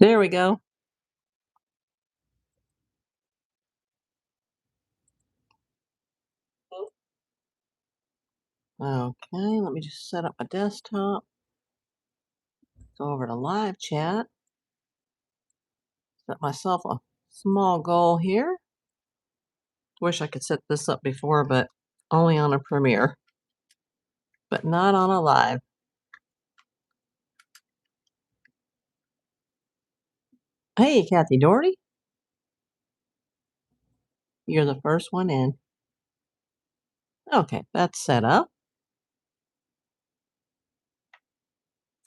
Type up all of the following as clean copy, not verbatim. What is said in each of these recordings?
There we go. Okay, let me just set up my desktop. Go over to live chat. Set myself a small goal here. Wish I could set this up before, but only on a premiere, but not on a live. Hey, Kathy Doherty. You're the first one in. Okay, that's set up.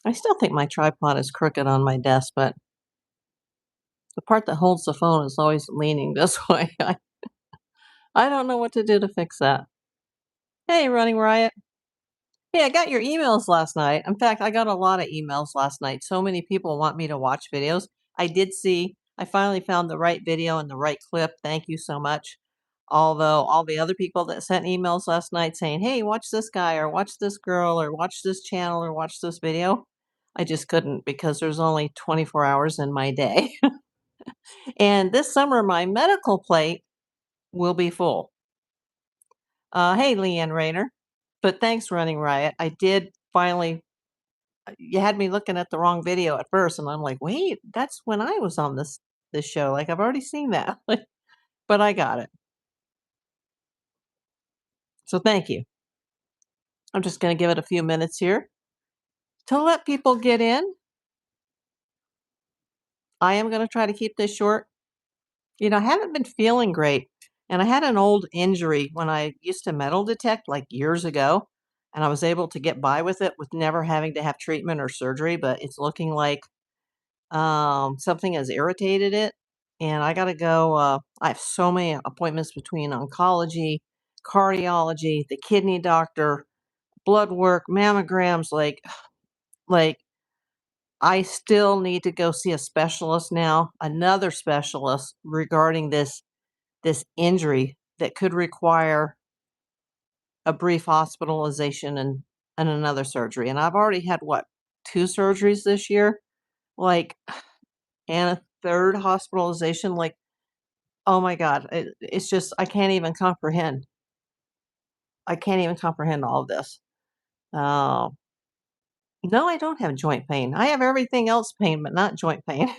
I still think my tripod is crooked on my desk, but the part that holds the phone is always leaning this way. I don't know what to do to fix that. Hey, Running Riot. Hey, I got your emails last night. In fact, I got a lot of emails last night. So many people want me to watch videos. I did see, I finally found the right video and the right clip. Thank you so much. Although all the other people that sent emails last night saying, hey, watch this guy or watch this girl or watch this channel or watch this video, I just couldn't because there's only 24 hours in my day. And this summer, my medical plate will be full. Hey, Leanne Rayner. But thanks, Running Riot. I did finally you had me looking at the wrong video at first, and I'm like, "Wait, that's when I was on this show, like, I've already seen that." But I got it. So thank you. I'm just gonna give it a few minutes here to let people get in. I am gonna try to keep this short. I haven't been feeling great, and I had an old injury when I used to metal detect, like, years ago, and I was able to get by with it with never having to have treatment or surgery, but it's looking like something has irritated it, and I gotta go. I have so many appointments between oncology, cardiology, the kidney doctor, blood work, mammograms. Like I still need to go see a specialist now, another specialist regarding this injury that could require a brief hospitalization and another surgery. And I've already had what, two surgeries this year, like, and a third hospitalization. Like, oh my god, it's just I can't even comprehend. I can't even comprehend all of this. Uh, no, I don't have joint pain. I have everything else pain, but not joint pain.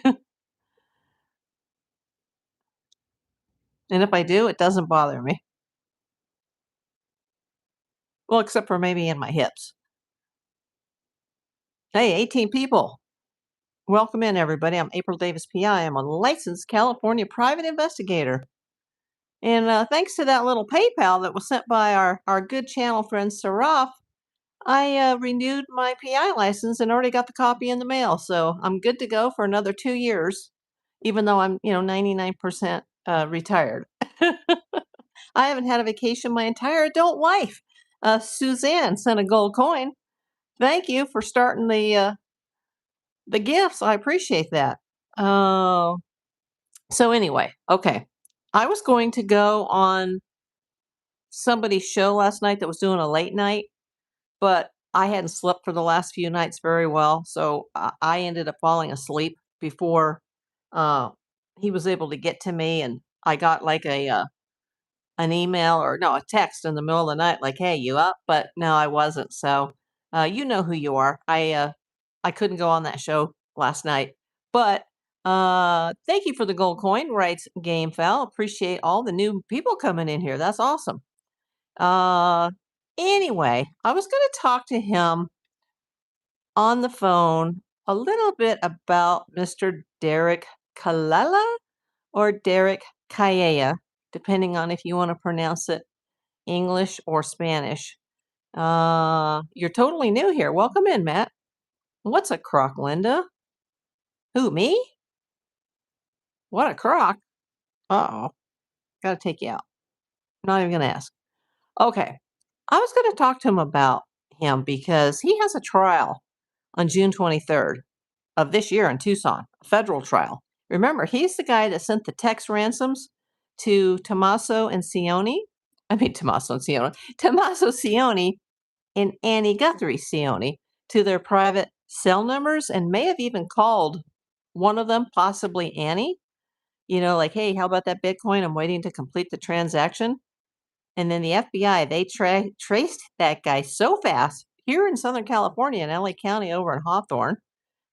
And if I do, it doesn't bother me. Well, except for maybe in my hips. Hey, 18 people. Welcome in, everybody. I'm April Davis, PI. I'm a licensed California private investigator. And thanks to that little PayPal that was sent by our good channel friend Saraf, I renewed my PI license and already got the copy in the mail. So I'm good to go for another 2 years, even though I'm, 99% retired. I haven't had a vacation my entire adult life. Suzanne sent a gold coin. Thank you for starting the gifts. I appreciate that. So anyway, okay. I was going to go on somebody's show last night that was doing a late night, but I hadn't slept for the last few nights very well, so I ended up falling asleep before uh, he was able to get to me, and I got like an email or no, a text in the middle of the night, like, "Hey, you up?" But no, I wasn't. So you know who you are. I couldn't go on that show last night, but thank you for the gold coin, writes Game Foul. Appreciate all the new people coming in here. That's awesome. Uh, anyway, I was going to talk to him on the phone a little bit about Mr. Derrick Callella or Derrick Callella, depending on if you want to pronounce it English or Spanish. You're totally new here. Welcome in, Matt. What's a crock, Linda? Who, me? What a crock? Uh-oh. Gotta take you out. Not even gonna ask. Okay. I was gonna talk to him about him because he has a trial on June 23rd of this year in Tucson, a federal trial. Remember, he's the guy that sent the text ransoms to Tommaso and Sione. I mean, Tommaso and Sione. Tommaso Sione and Annie Guthrie Sione to their private cell numbers and may have even called one of them, possibly Annie, like, hey, how about that Bitcoin? I'm waiting to complete the transaction. And then the FBI, they traced that guy so fast here in Southern California in LA County over in Hawthorne.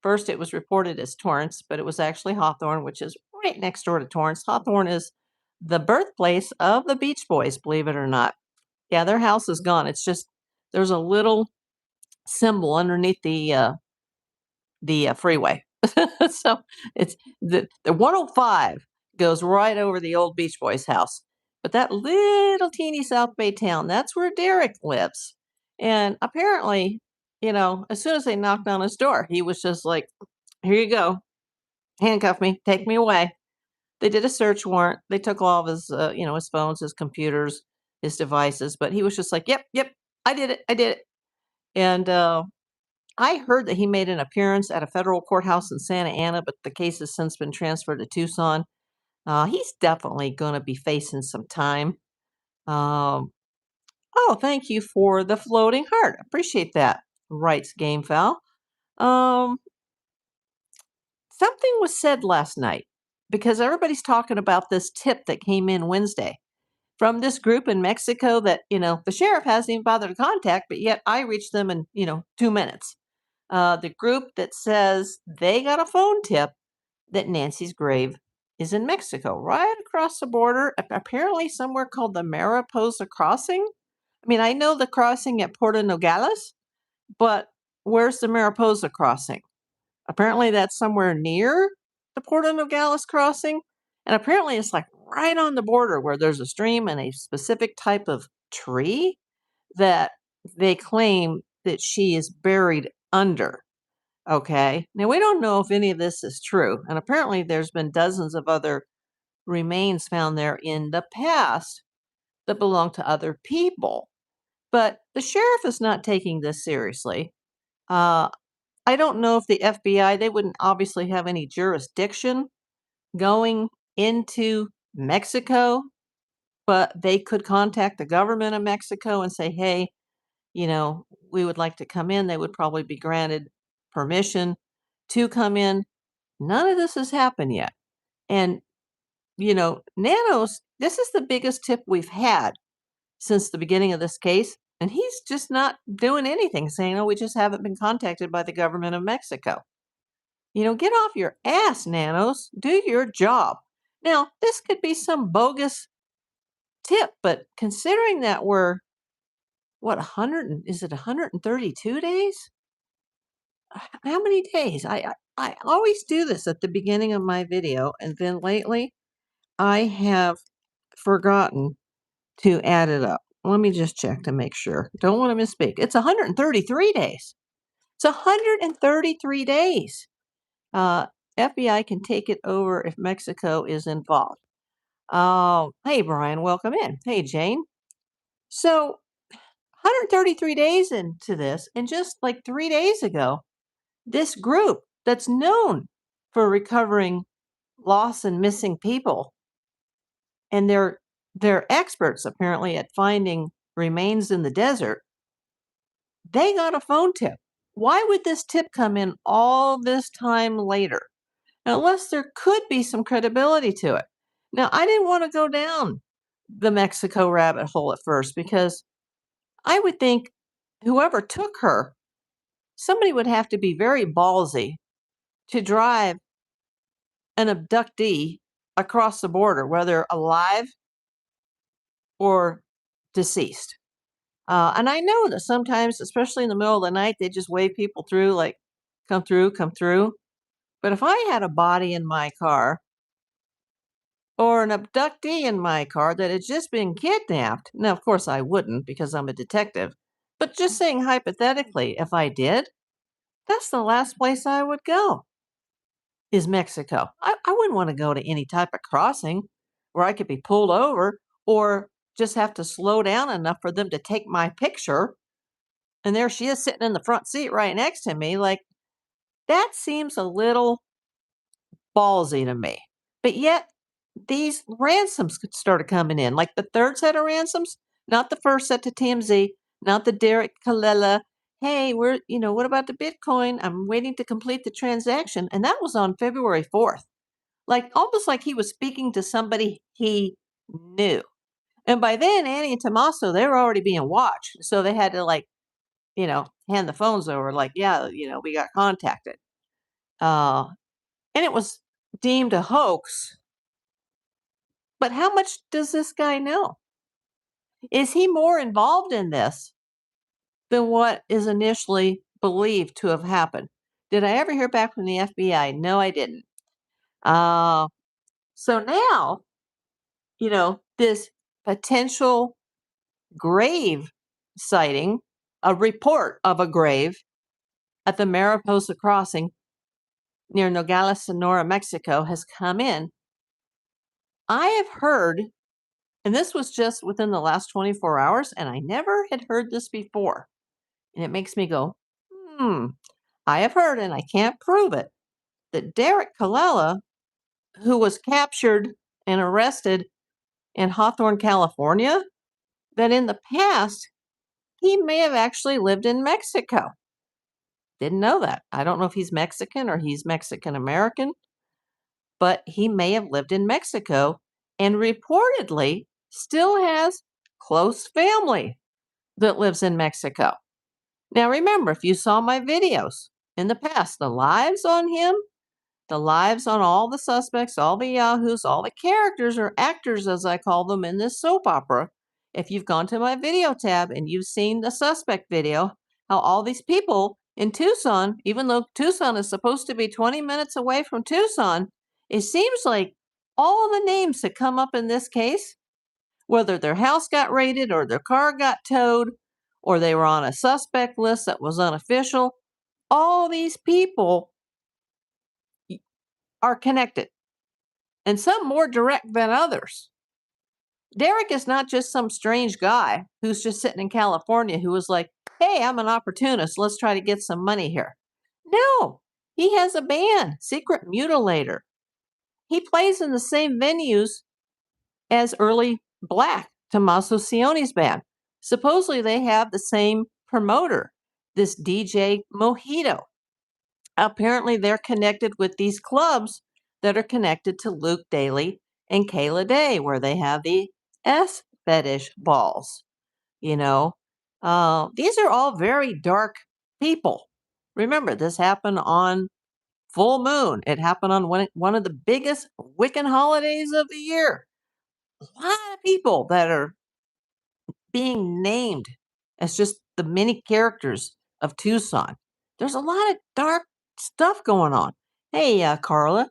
First, it was reported as Torrance, but it was actually Hawthorne, which is right next door to Torrance. Hawthorne is the birthplace of the Beach Boys, believe it or not. Yeah, their house is gone. It's just there's a little symbol underneath the freeway. So it's the 105 goes right over the old Beach Boys house. But that little teeny South Bay town, that's where Derrick lives. And apparently, as soon as they knocked on his door, he was just like, here you go, handcuff me, take me away. They did a search warrant. They took all of his, his phones, his computers, his devices. But he was just like, yep, I did it. And I heard that he made an appearance at a federal courthouse in Santa Ana, but the case has since been transferred to Tucson. He's definitely going to be facing some time. Um, oh, thank you for the floating heart. Appreciate that. Writes Gamefowl. Um, Something was said last night because everybody's talking about this tip that came in Wednesday from this group in Mexico that, the sheriff hasn't even bothered to contact, but yet I reached them in, 2 minutes. The group that says they got a phone tip that Nancy's grave is in Mexico, right across the border, apparently somewhere called the Mariposa Crossing. I mean, I know the crossing at Puerto Nogales, but where's the Mariposa Crossing? Apparently that's somewhere near the Puerto Nogales crossing. And apparently it's like right on the border where there's a stream and a specific type of tree that they claim that she is buried under. Okay. Now, we don't know if any of this is true. And apparently, there's been dozens of other remains found there in the past that belong to other people. But the sheriff is not taking this seriously. Uh, I don't know if the FBI, they wouldn't obviously have any jurisdiction going into Mexico, but they could contact the government of Mexico and say, hey, we would like to come in. They would probably be granted permission to come in. None of this has happened yet. And, Nanos, this is the biggest tip we've had since the beginning of this case. And he's just not doing anything, saying, oh, we just haven't been contacted by the government of Mexico. Get off your ass, Nanos. Do your job. Now, this could be some bogus tip, but considering that we're, what, 100, is it 132 days? How many days? I always do this at the beginning of my video, and then lately I have forgotten to add it up. Let me just check to make sure. Don't want to misspeak. It's 133 days. It's 133 days. FBI can take it over if Mexico is involved. Hey, Brian, welcome in. Hey, Jane. So, 133 days into this, and just like 3 days ago, this group that's known for recovering lost and missing people, and they're experts apparently at finding remains in the desert, they got a phone tip. Why would this tip come in all this time later? Unless there could be some credibility to it. Now, I didn't want to go down the Mexico rabbit hole at first because I would think whoever took her, somebody would have to be very ballsy to drive an abductee across the border, whether alive or deceased. And I know that sometimes, especially in the middle of the night, they just wave people through, like, come through, come through. But if I had a body in my car or an abductee in my car that had just been kidnapped, now, of course, I wouldn't because I'm a detective, but just saying hypothetically, if I did, that's the last place I would go is Mexico. I wouldn't want to go to any type of crossing where I could be pulled over or just have to slow down enough for them to take my picture. And there she is sitting in the front seat right next to me. Like, that seems a little ballsy to me. But yet, these ransoms started coming in. Like the third set of ransoms, not the first set to TMZ, not the Derrick Callella. hey, what about the Bitcoin? I'm waiting to complete the transaction. And that was on February 4th. Like almost like he was speaking to somebody he knew. And by then, Annie and Tommaso, they were already being watched. So they had to hand the phones over, like, yeah, we got contacted. Uh, and it was deemed a hoax. But how much does this guy know? Is he more involved in this than what is initially believed to have happened? Did I ever hear back from the FBI? No, I didn't. Uh, so now, this potential grave sighting, a report of a grave at the Mariposa Crossing near Nogales, Sonora, Mexico, has come in. I have heard, and this was just within the last 24 hours, and I never had heard this before. And it makes me go, I have heard, and I can't prove it, that Derrick Callella, who was captured and arrested in Hawthorne, California, that in the past, he may have actually lived in Mexico. Didn't know that. I don't know if he's Mexican or he's Mexican American, but he may have lived in Mexico and reportedly still has close family that lives in Mexico. Now, remember, if you saw my videos in the past, the lives on him, the lives on all the suspects, all the yahoos, all the characters or actors, as I call them in this soap opera, if you've gone to my video tab and you've seen the suspect video, how all these people in Tucson, even though Tucson is supposed to be 20 minutes away from Tucson, it seems like all the names that come up in this case, whether their house got raided or their car got towed or they were on a suspect list that was unofficial, all these people are connected, and some more direct than others. Derrick is not just some strange guy who's just sitting in California who was like, hey, I'm an opportunist. Let's try to get some money here. No, he has a band, Secret Mutilator. He plays in the same venues as early Black, Tommaso Sione's band. Supposedly they have the same promoter, this DJ Mojito. Apparently they're connected with these clubs that are connected to Luke Daly and Kayla Day, where they have the S fetish balls. These are all very dark people. Remember, this happened on full moon. It happened on one of the biggest Wiccan holidays of the year. A lot of people that are being named as just the many characters of Tucson. There's a lot of dark stuff going on. Hey, Carla.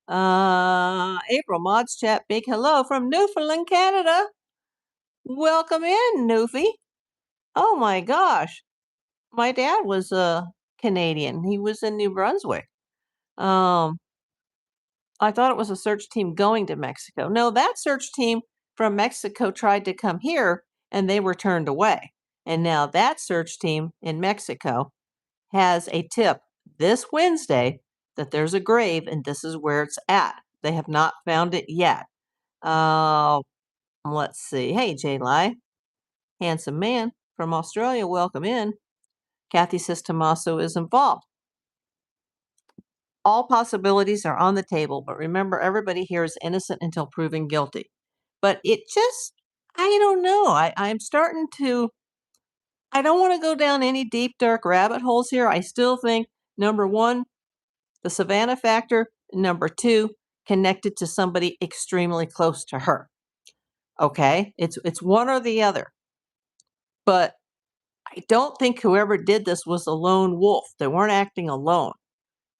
April Mods Chat, big hello from Newfoundland, Canada. Welcome in, Newfie. Oh my gosh. My dad was Canadian. He was in New Brunswick. Um, I thought it was a search team going to Mexico. No, that search team from Mexico tried to come here and they were turned away. And now that search team in Mexico has a tip this Wednesday that there's a grave and this is where it's at. They have not found it yet. Let's see. Hey, J Lai, handsome man from Australia, welcome in. Kathy says Tommaso is involved. All possibilities are on the table, but remember, everybody here is innocent until proven guilty. But I don't know. I'm starting to, I don't want to go down any deep, dark rabbit holes here. I still think, number one, the Savannah factor. Number two, connected to somebody extremely close to her. Okay? It's one or the other. But I don't think whoever did this was a lone wolf. They weren't acting alone.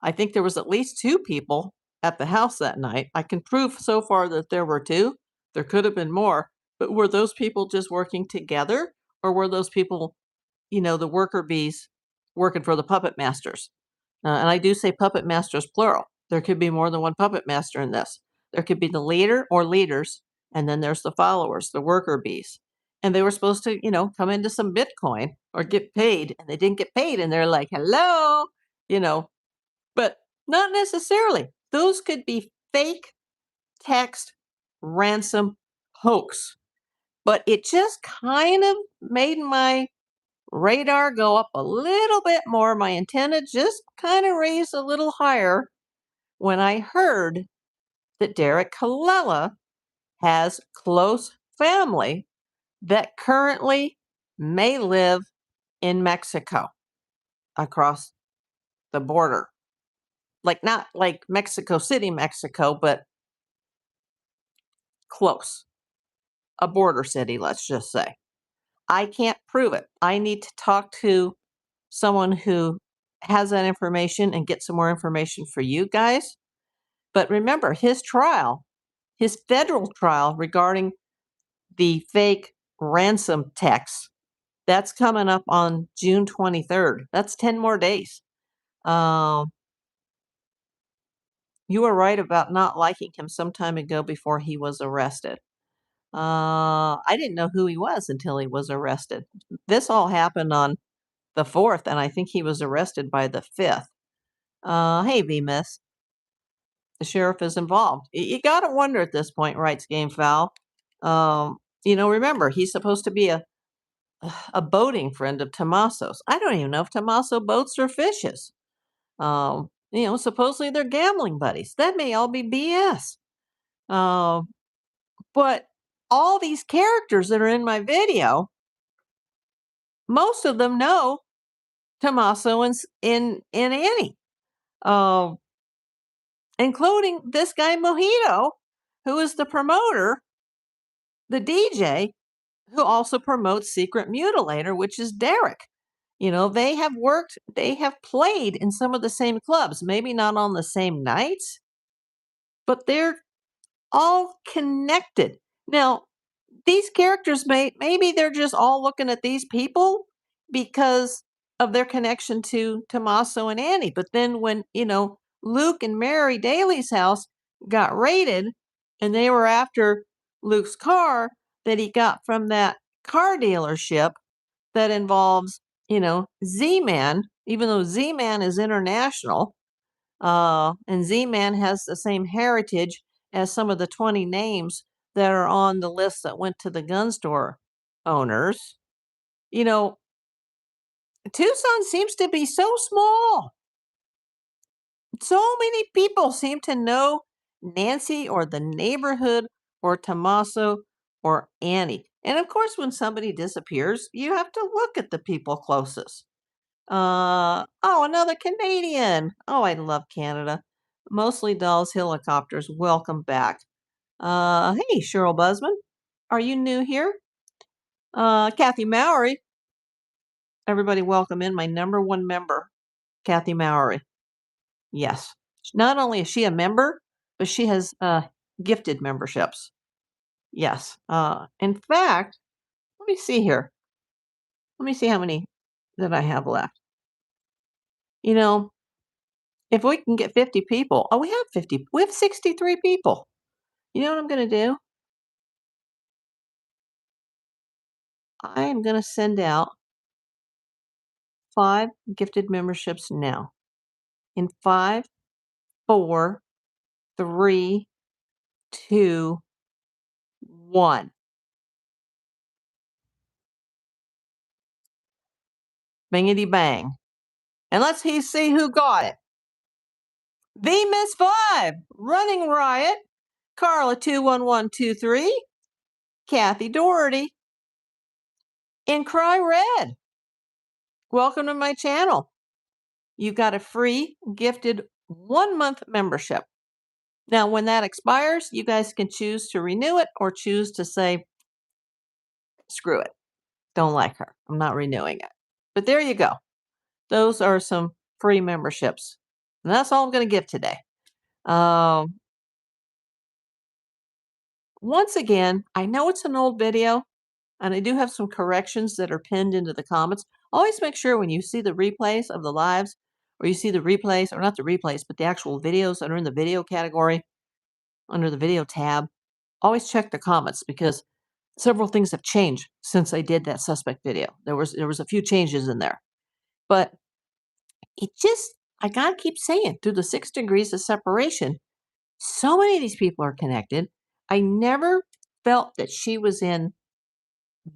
I think there was at least two people at the house that night. I can prove so far that there were two. There could have been more. But were those people just working together? Or were those people, the worker bees working for the puppet masters? And I do say puppet masters plural. There could be more than one puppet master in this. There could be the leader or leaders, and then there's the followers, the worker bees. And they were supposed to, come into some Bitcoin or get paid, and they didn't get paid. And they're like, hello, you know, but not necessarily. Those could be fake text ransom hoax. But it just kind of made my radar go up a little bit more. My antenna just kind of raised a little higher when I heard that Derrick Callella has close family that currently may live in Mexico across the border. Like, not like Mexico City, Mexico, but close. A border city, let's just say. I can't prove it. I need to talk to someone who has that information and get some more information for you guys. But remember, his federal trial regarding the fake ransom text, that's coming up on June 23rd. That's 10 more days. Um, you were right about not liking him some time ago before he was arrested. I didn't know who he was until he was arrested. This all happened on the 4th, and I think he was arrested by the 5th. Hey, V Miss, the sheriff is involved. You got to wonder at this point, writes Game Fowl. Remember, he's supposed to be a boating friend of Tommaso's. I don't even know if Tommaso boats or fishes. Supposedly they're gambling buddies. That may all be BS. But all these characters that are in my video, most of them know Tommaso and Annie, uh, including this guy Mojito, who is the promoter, the DJ, who also promotes Secret Mutilator, which is Derrick. They have played in some of the same clubs, maybe not on the same nights, but they're all connected. Now, these characters maybe they're just all looking at these people because of their connection to Tommaso and Annie. But then when, Luke and Mary Daly's house got raided and they were after Luke's car that he got from that car dealership that involves, Z-Man, even though Z-Man is international, and Z-Man has the same heritage as some of the 20 names that are on the list that went to the gun store owners. Tucson seems to be so small. So many people seem to know Nancy or the neighborhood or Tommaso or Annie. And of course, when somebody disappears, you have to look at the people closest. Another Canadian. Oh, I love Canada. Mostly dolls, helicopters. Welcome back. Hey, Cheryl Busman. Are you new here? Kathy Mowry. Everybody welcome in my number one member, Kathy Mowry. Yes. Not only is she a member, but she has gifted memberships. Yes. In fact, let me see here. Let me see how many that I have left. If we can get 50 people, we have 50. We have 63 people. You know what I'm going to do? I am going to send out 5 gifted memberships now. In 5, 4, 3, 2, 1. Bingity bang. And let's see who got it. V Miss 5, Running Riot, Carla 21123, Kathy Doherty, and Cry Red. Welcome to my channel. You got a free gifted 1-month membership. Now, when that expires, you guys can choose to renew it or choose to say, screw it. Don't like her. I'm not renewing it. But there you go. Those are some free memberships. And that's all I'm going to give today. Once again, I know it's an old video, and I do have some corrections that are pinned into the comments. Always make sure when you see the replays of the lives, or you see the replays, or not the replays, but the actual videos that are in the video category, under the video tab, always check the comments because several things have changed since I did that suspect video. There was a few changes in there. But I gotta keep saying, through the 6 degrees of separation, so many of these people are connected. I never felt that she was in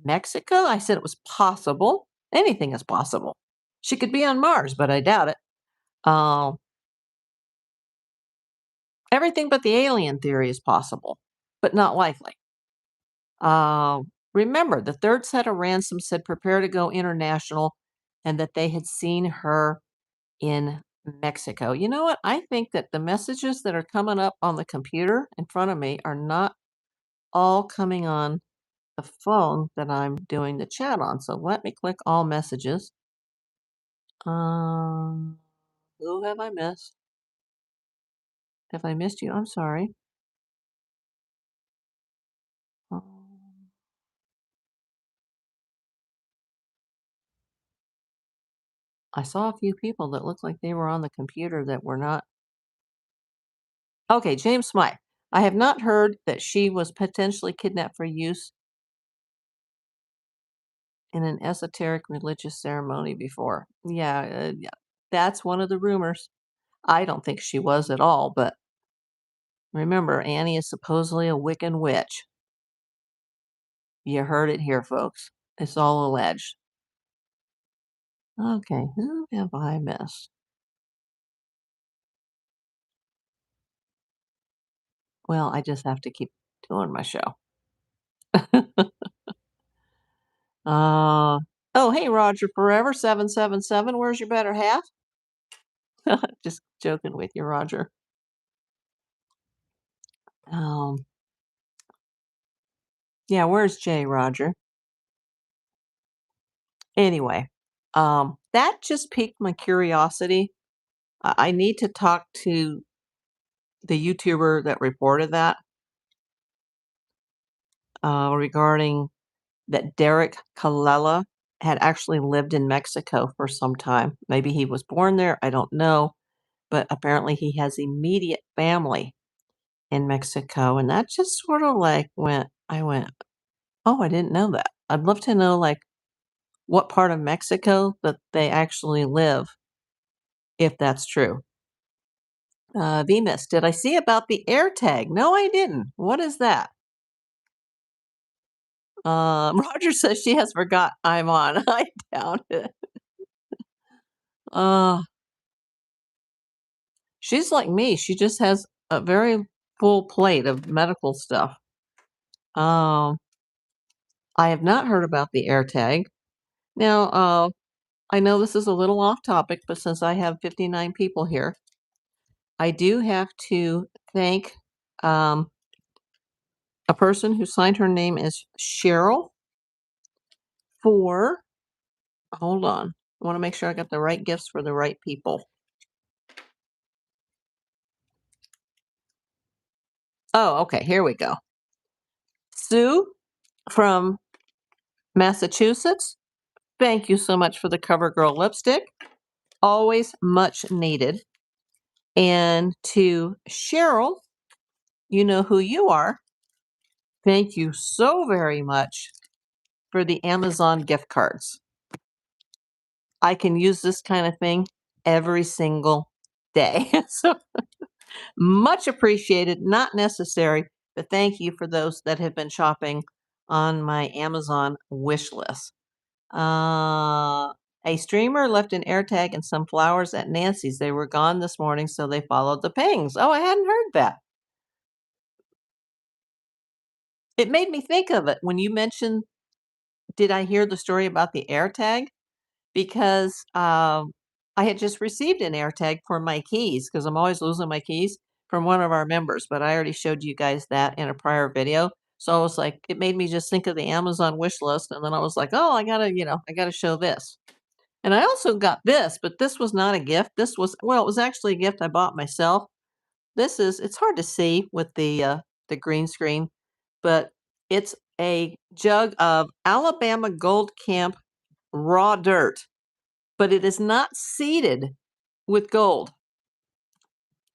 Mexico. I said it was possible. Anything is possible. She could be on Mars, but I doubt it. Um, Everything but the alien theory is possible, but not likely. Remember, the third set of ransom said prepare to go international and that they had seen her in Mexico. You know what? I think that the messages that are coming up on the computer in front of me are not all coming on the phone that I'm doing the chat on. So let me click all messages. Um, who have I missed? Have I missed you? I'm sorry. Um, I saw a few people that looked like they were on the computer that were not. Okay, James Smythe. I have not heard that she was potentially kidnapped for use in an esoteric religious ceremony before. Yeah, that's one of the rumors. I don't think she was at all, but remember, Annie is supposedly a Wiccan witch. You heard it here, folks. It's all alleged. Okay, who have I missed? Well, I just have to keep doing my show. uh, oh, hey, Roger Forever 777. Where's your better half? Just joking with you, Roger. Um, yeah, where's Jay, Roger? Anyway, that just piqued my curiosity. I need to talk to the YouTuber that reported that regarding that Derrick Callella had actually lived in Mexico for some time. Maybe he was born there, I don't know, but apparently he has immediate family in Mexico, and that just sort of like I went, "Oh, I didn't know that." I'd love to know, like, what part of Mexico that they actually live, if that's true. Venus, did I see about the air tag? No, I didn't. What is that? Roger says she has forgot I'm on. I doubt it. Uh, she's like me. She just has a very full plate of medical stuff. Um, I have not heard about the air tag. Now, I know this is a little off topic, but since I have 59 people here, I do have to thank um, a person who signed her name as Cheryl for, hold on, I want to make sure I got the right gifts for the right people. Oh, okay, here we go. Sue from Massachusetts, thank you so much for the CoverGirl lipstick. Always much needed. And to Cheryl, you know who you are. Thank you so very much for the Amazon gift cards. I can use this kind of thing every single day. So much appreciated, not necessary, but thank you for those that have been shopping on my Amazon wish list. A streamer left an AirTag and some flowers at Nancy's. They were gone this morning, so they followed the pings. Oh, I hadn't heard that. It made me think of it when you mentioned, did I hear the story about the AirTag? Because I had just received an AirTag for my keys because I'm always losing my keys from one of our members, but I already showed you guys that in a prior video. So I was like, it made me just think of the Amazon wish list, and then I was like, oh, I gotta show this. And I also got this, but this was not a gift. This was, well, it was actually a gift I bought myself. It's hard to see with the green screen, but it's a jug of Alabama Gold Camp raw dirt, but it is not seeded with gold.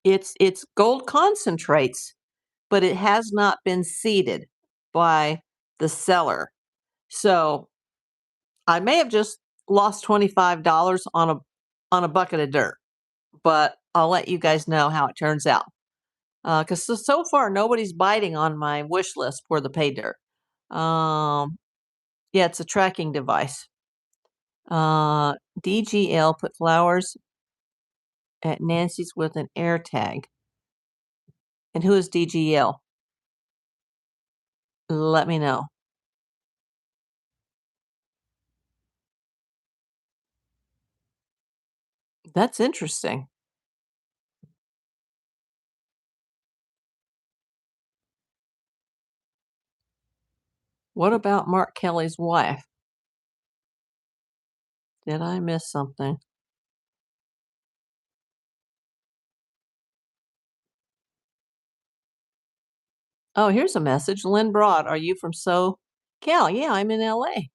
It's gold concentrates, but it has not been seeded by the seller. So I may have just lost $25 on a bucket of dirt, but I'll let you guys know how it turns out. Because so far nobody's biting on my wish list for the pay dirt. Yeah, it's a tracking device. DGL put flowers at Nancy's with an air tag. And who is DGL? Let me know. That's interesting. What about Mark Kelly's wife? Did I miss something? Oh, here's a message. Lynn Broad, are you from Cal? Yeah, I'm in LA.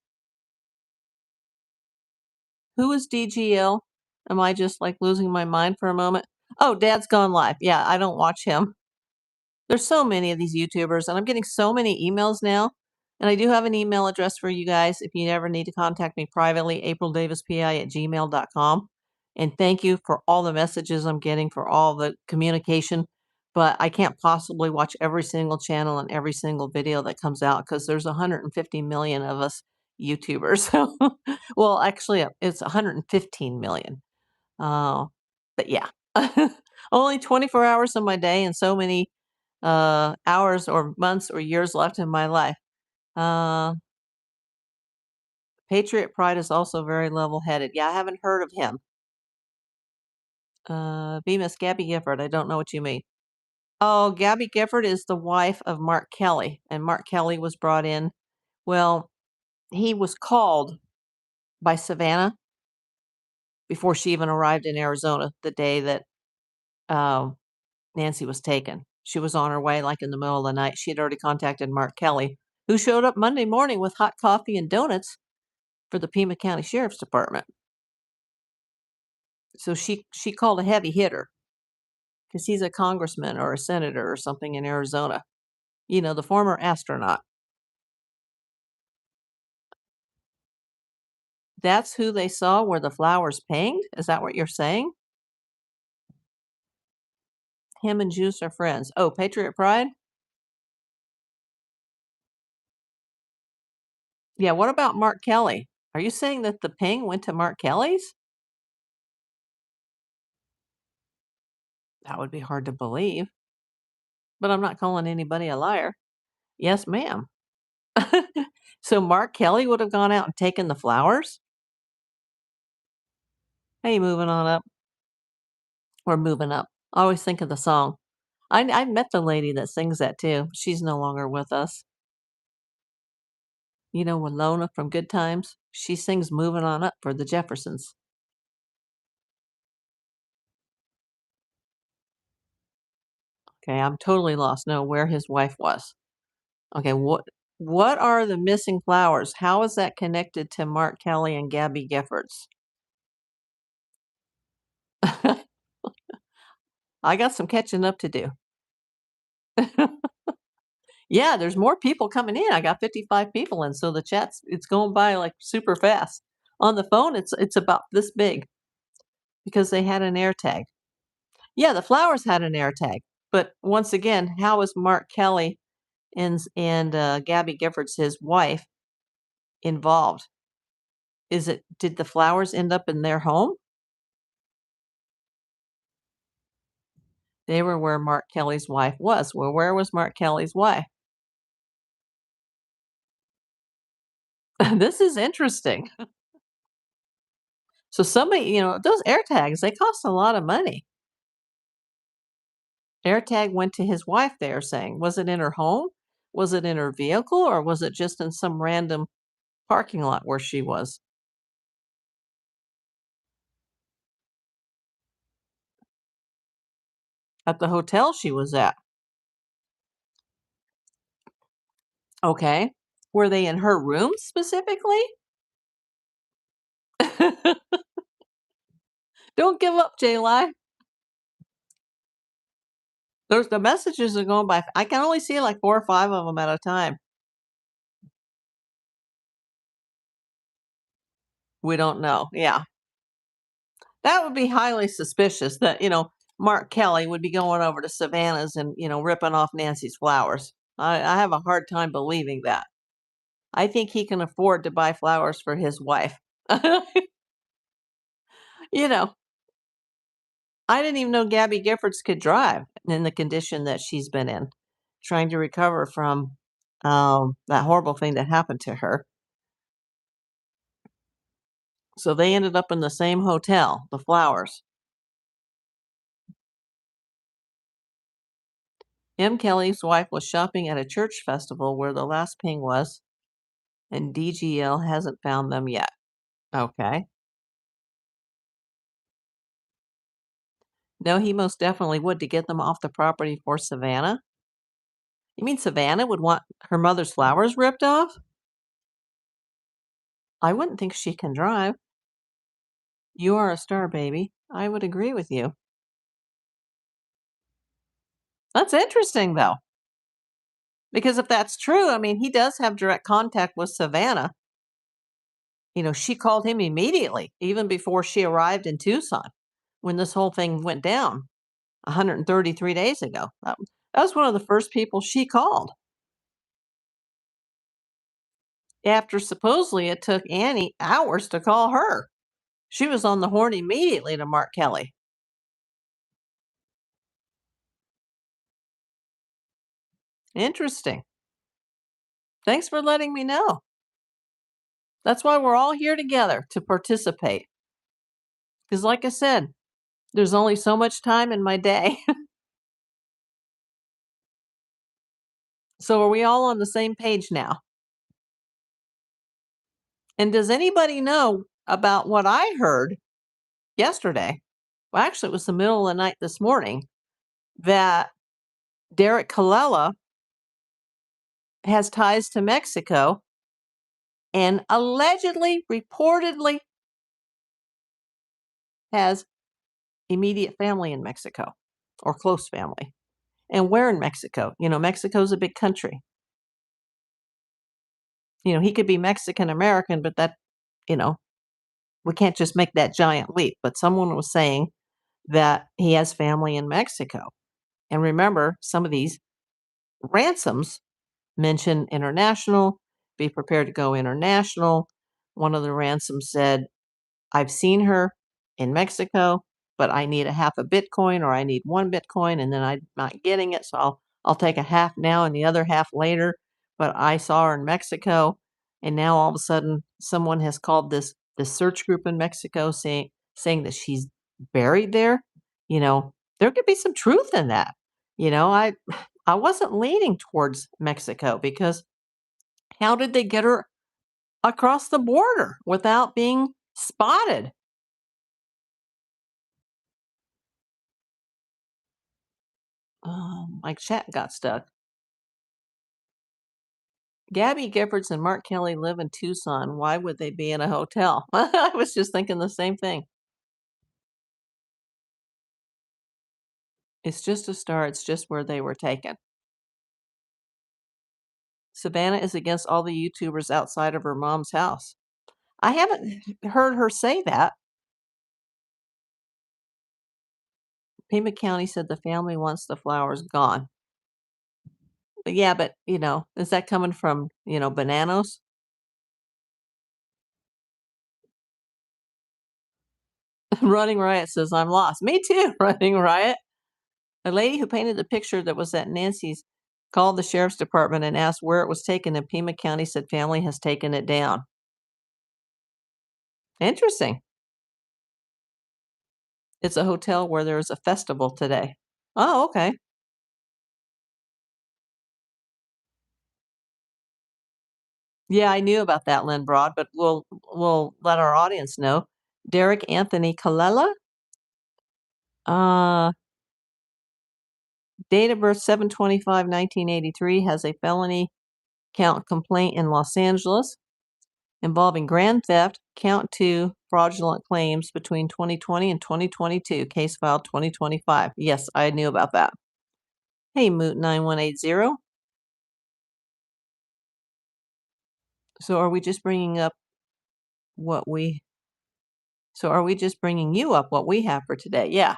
Who is DGL? Am I just like losing my mind for a moment? Oh, Dad's Gone Live. Yeah, I don't watch him. There's so many of these YouTubers, and I'm getting so many emails now. And I do have an email address for you guys if you ever need to contact me privately, aprildavispi@gmail.com. And thank you for all the messages I'm getting, for all the communication. But I can't possibly watch every single channel and every single video that comes out because there's 150 million of us YouTubers. Well, actually, it's 115 million. Uh, but yeah, only 24 hours of my day and so many hours or months or years left in my life. Uh, Patriot Pride is also very level-headed. Yeah, I haven't heard of him. Bemis Gabby Gifford. I don't know what you mean. Oh, Gabby Gifford is the wife of Mark Kelly, and Mark Kelly was brought in. Well, he was called by Savannah before she even arrived in Arizona the day that um, Nancy was taken. She was on her way, like in the middle of the night. She had already contacted Mark Kelly, who showed up Monday morning with hot coffee and donuts for the Pima County Sheriff's Department. So she called a heavy hitter because he's a congressman or a senator or something in Arizona. You know, the former astronaut. That's who they saw where the flowers pinged? Is that what you're saying? Him and Juice are friends. Oh, Patriot Pride? Yeah, what about Mark Kelly? Are you saying that the ping went to Mark Kelly's? That would be hard to believe, but I'm not calling anybody a liar. Yes, ma'am. So Mark Kelly would have gone out and taken the flowers? Hey, moving on up. We're moving up. I always think of the song. I met the lady that sings that too. She's no longer with us. You know, Walona from Good Times? She sings Moving On Up for the Jeffersons. Okay, I'm totally lost. No, where his wife was. Okay, what are the missing flowers? How is that connected to Mark Kelly and Gabby Giffords? I got some catching up to do. Yeah, there's more people coming in. I got 55 people in, so the it's going by like super fast. On the phone, it's about this big because they had an air tag. Yeah, the flowers had an air tag. But once again, how is Mark Kelly and Gabby Giffords, his wife, involved? Did the flowers end up in their home? They were where Mark Kelly's wife was. Well, where was Mark Kelly's wife? This is interesting. So somebody, those air tags, they cost a lot of money. AirTag went to his wife, they are saying. Was it in her home? Was it in her vehicle? Or was it just in some random parking lot where she was? At the hotel she was at. Okay. Were they in her room specifically? Don't give up, J-Li. There's the messages are going by. I can only see like 4 or 5 of them at a time. We don't know. Yeah. That would be highly suspicious that, Mark Kelly would be going over to Savannah's and, ripping off Nancy's flowers. I have a hard time believing that. I think he can afford to buy flowers for his wife. You know, I didn't even know Gabby Giffords could drive in the condition that she's been in, trying to recover from, that horrible thing that happened to her. So they ended up in the same hotel, the Flowers. M. Kelly's wife was shopping at a church festival where the last ping was, and DGL hasn't found them yet. Okay. No, he most definitely would to get them off the property for Savannah. You mean Savannah would want her mother's flowers ripped off? I wouldn't think she can drive. You are a star, baby. I would agree with you. That's interesting, though, because if that's true, I mean, he does have direct contact with Savannah. She called him immediately, even before she arrived in Tucson when this whole thing went down 133 days ago. That was one of the first people she called after supposedly it took Annie hours to call her. She was on the horn immediately to Mark Kelly. Interesting. Thanks for letting me know. That's why we're all here together to participate. Because, like I said, there's only so much time in my day. So, are we all on the same page now? And does anybody know about what I heard yesterday? Well, actually, it was the middle of the night this morning that Derrick Callella has ties to Mexico and allegedly, reportedly, has immediate family in Mexico or close family. And where in Mexico? Mexico's a big country. He could be Mexican American, but you know, we can't just make that giant leap. But someone was saying that he has family in Mexico. And remember, some of these ransoms mention international, be prepared to go international. One of the ransoms said, I've seen her in Mexico, but I need a half a Bitcoin or I need one Bitcoin and then I'm not getting it. So I'll take a half now and the other half later. But I saw her in Mexico. And now all of a sudden someone has called this search group in Mexico saying that she's buried there. There could be some truth in that. I wasn't leaning towards Mexico because how did they get her across the border without being spotted? My chat got stuck. Gabby Giffords and Mark Kelly live in Tucson. Why would they be in a hotel? I was just thinking the same thing. It's just a star. It's just where they were taken. Savannah is against all the YouTubers outside of her mom's house. I haven't heard her say that. Pima County said the family wants the flowers gone. Yeah, but, is that coming from, Bananas? Running Riot says, I'm lost. Me too, Running Riot. A lady who painted the picture that was at Nancy's called the sheriff's department and asked where it was taken, and Pima County said family has taken it down. Interesting. It's a hotel where there is a festival today. Oh, okay. Yeah, I knew about that, Lynn Broad, but we'll let our audience know. Derrick Anthony Callella, uh, date of birth 7/25/1983, has a felony count complaint in Los Angeles involving grand theft, count 2, fraudulent claims between 2020 and 2022, case file 2025. Yes, I knew about that. Hey, Moot 9180. So are we just bringing up what we so are we just bringing you up what we have for today? Yeah.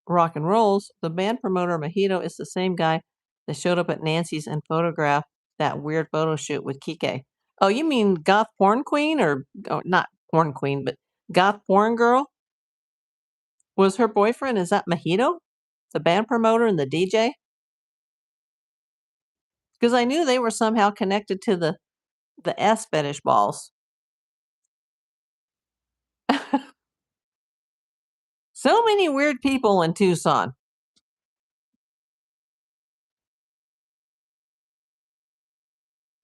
Rock and rolls. The band promoter Mojito is the same guy that showed up at Nancy's and photographed that weird photo shoot with Kike. Oh, you mean goth porn queen or oh, not porn queen, but goth porn girl? Was her boyfriend, is that Mojito? The band promoter and the DJ? Because I knew they were somehow connected to the S fetish balls. So many weird people in Tucson.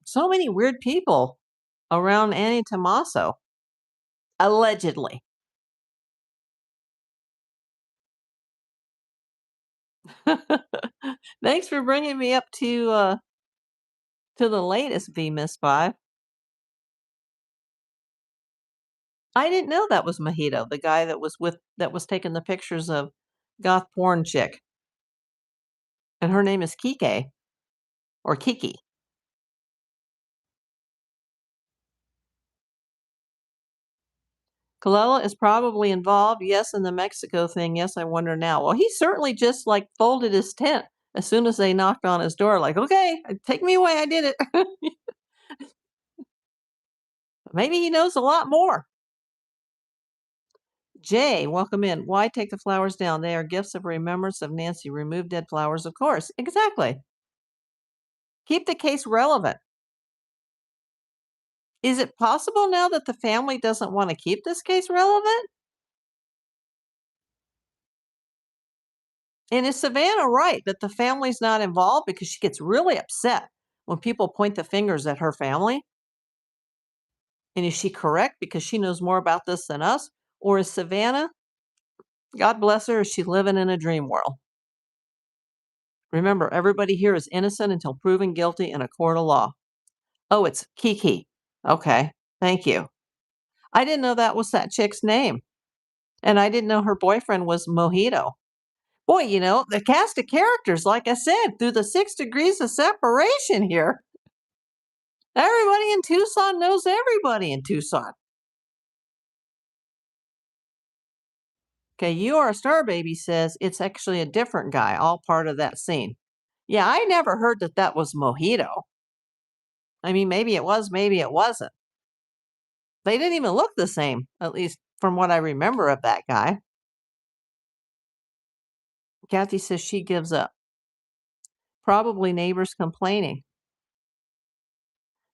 So many weird people around Annie Tomaso, allegedly. Thanks for bringing me up to the latest V Miss 5. I didn't know that was Mojito, the guy that was taking the pictures of goth porn chick, and her name is Kike or Kiki. Callella is probably involved. Yes, in the Mexico thing. Yes, I wonder now. Well, he certainly just like folded his tent as soon as they knocked on his door, like, okay, take me away. I did it. Maybe he knows a lot more. Jay, welcome in. Why take the flowers down? They are gifts of remembrance of Nancy. Remove dead flowers, of course. Exactly. Keep the case relevant. Is it possible now that the family doesn't want to keep this case relevant? And is Savannah right that the family's not involved because she gets really upset when people point the fingers at her family? And is she correct because she knows more about this than us? Or is Savannah, God bless her, is she living in a dream world? Remember, everybody here is innocent until proven guilty in a court of law. Oh, it's Kiki. Okay, thank you. I didn't know that was that chick's name. And I didn't know her boyfriend was Mojito. Boy, the cast of characters, like I said, through the 6 degrees of separation here. Everybody in Tucson knows everybody in Tucson. Okay, You Are a Star Baby says it's actually a different guy, all part of that scene. Yeah, I never heard that that was Mojito. I mean, maybe it was, maybe it wasn't. They didn't even look the same, at least from what I remember of that guy. Kathy says she gives up. Probably neighbors complaining.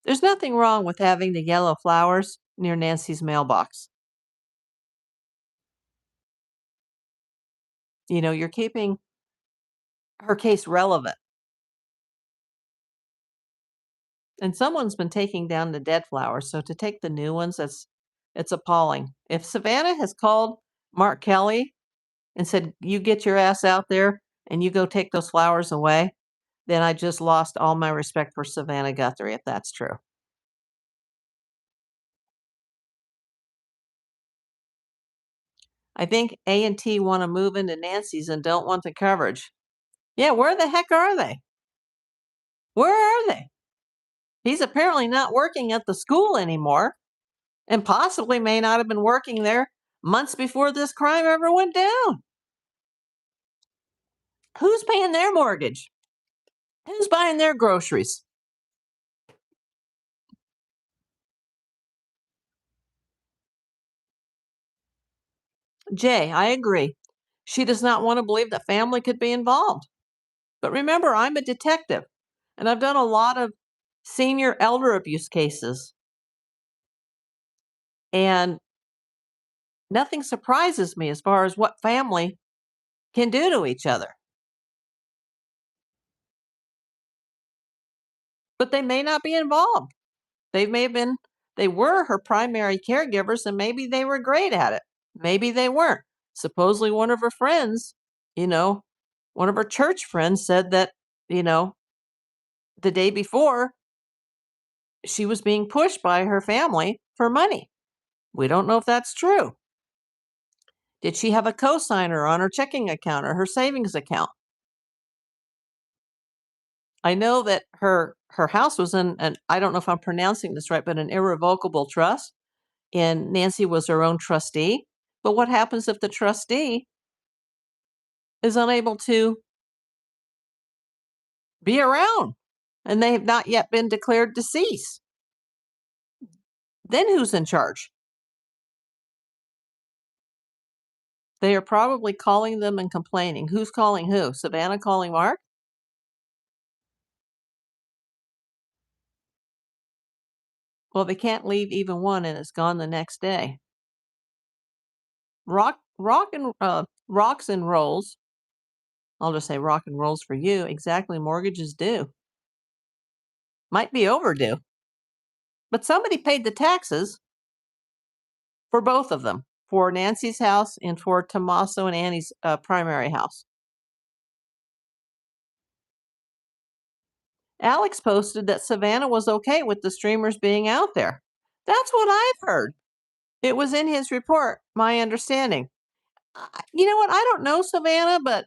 There's nothing wrong with having the yellow flowers near Nancy's mailbox. You're keeping her case relevant. And someone's been taking down the dead flowers, so to take the new ones, it's appalling. If Savannah has called Mark Kelly and said, "You get your ass out there and you go take those flowers away," then I just lost all my respect for Savannah Guthrie, if that's true. I think A&T want to move into Nancy's and don't want the coverage. Yeah, where the heck are they? Where are they? He's apparently not working at the school anymore and possibly may not have been working there months before this crime ever went down. Who's paying their mortgage? Who's buying their groceries? Jay, I agree. She does not want to believe that family could be involved. But remember, I'm a detective and I've done a lot of senior elder abuse cases. And nothing surprises me as far as what family can do to each other. But they may not be involved. They may have been, they were her primary caregivers and maybe they were great at it. Maybe they weren't. Supposedly, one of her friends, you know, one of her church friends said that, you know, the day before she was being pushed by her family for money. We don't know if that's true. Did she have a cosigner on her checking account or her savings account? I know that her house was in an, I don't know if I'm pronouncing this right, but an irrevocable trust, and Nancy was her own trustee. But what happens if the trustee is unable to be around and they have not yet been declared deceased? Then who's in charge? They are probably calling them and complaining. Who's calling who? Savannah calling Mark? Well, they can't leave even one and it's gone the next day. Rocks and rolls. I'll just say rock and rolls for you. Exactly, mortgage is due. Might be overdue. But somebody paid the taxes for both of them, for Nancy's house and for Tommaso and Annie's primary house. Alex posted that Savannah was okay with the streamers being out there. That's what I've heard. It was in his report, my understanding. You know what? I don't know Savannah, but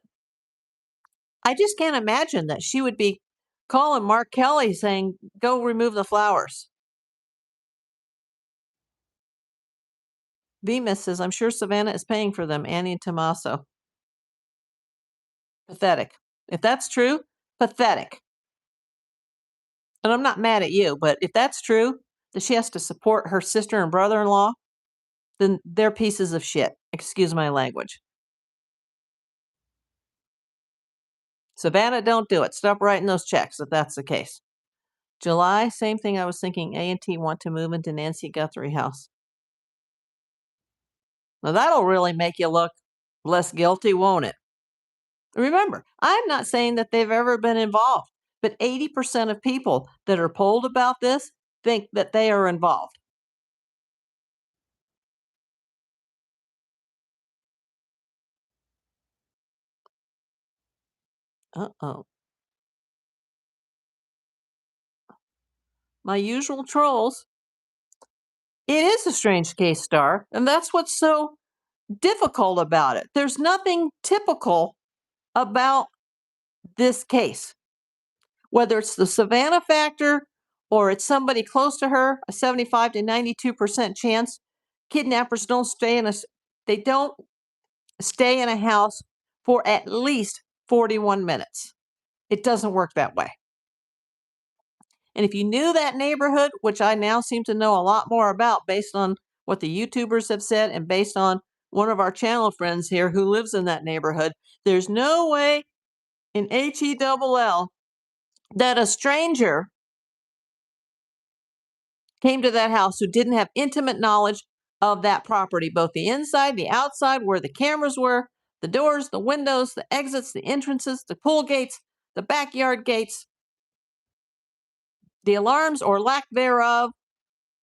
I just can't imagine that she would be calling Mark Kelly saying, go remove the flowers. Bemis says, I'm sure Savannah is paying for them, Annie and Tommaso. Pathetic. If that's true, pathetic. And I'm not mad at you, but if that's true, that she has to support her sister and brother-in-law, then they're pieces of shit. Excuse my language. Savannah, don't do it. Stop writing those checks if that's the case. July, same thing I was thinking. A&T want to move into Nancy Guthrie house. Now that'll really make you look less guilty, won't it? Remember, I'm not saying that they've ever been involved, but 80% of people that are polled about this think that they are involved. Uh-oh. My usual trolls. It is a strange case, Star, and that's what's so difficult about it. There's nothing typical about this case. Whether it's the Savannah factor or it's somebody close to her, a 75 to 92% chance, kidnappers they don't stay in a house for at least 41 minutes. It doesn't work that way. And if you knew that neighborhood, which I now seem to know a lot more about based on what the YouTubers have said and based on one of our channel friends here who lives in that neighborhood, there's no way in HELL that a stranger came to that house who didn't have intimate knowledge of that property, both the inside, the outside, where the cameras were, the doors, the windows, the exits, the entrances, the pool gates, the backyard gates, the alarms or lack thereof,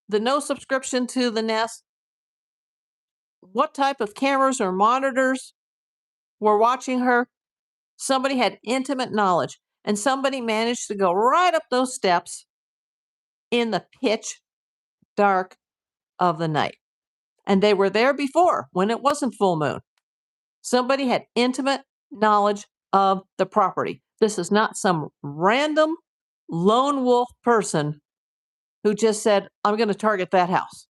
the no subscription to the Nest, what type of cameras or monitors were watching her. Somebody had intimate knowledge, and somebody managed to go right up those steps in the pitch dark of the night. And they were there before when it wasn't full moon. Somebody had intimate knowledge of the property. This is not some random lone wolf person who just said, I'm going to target that house.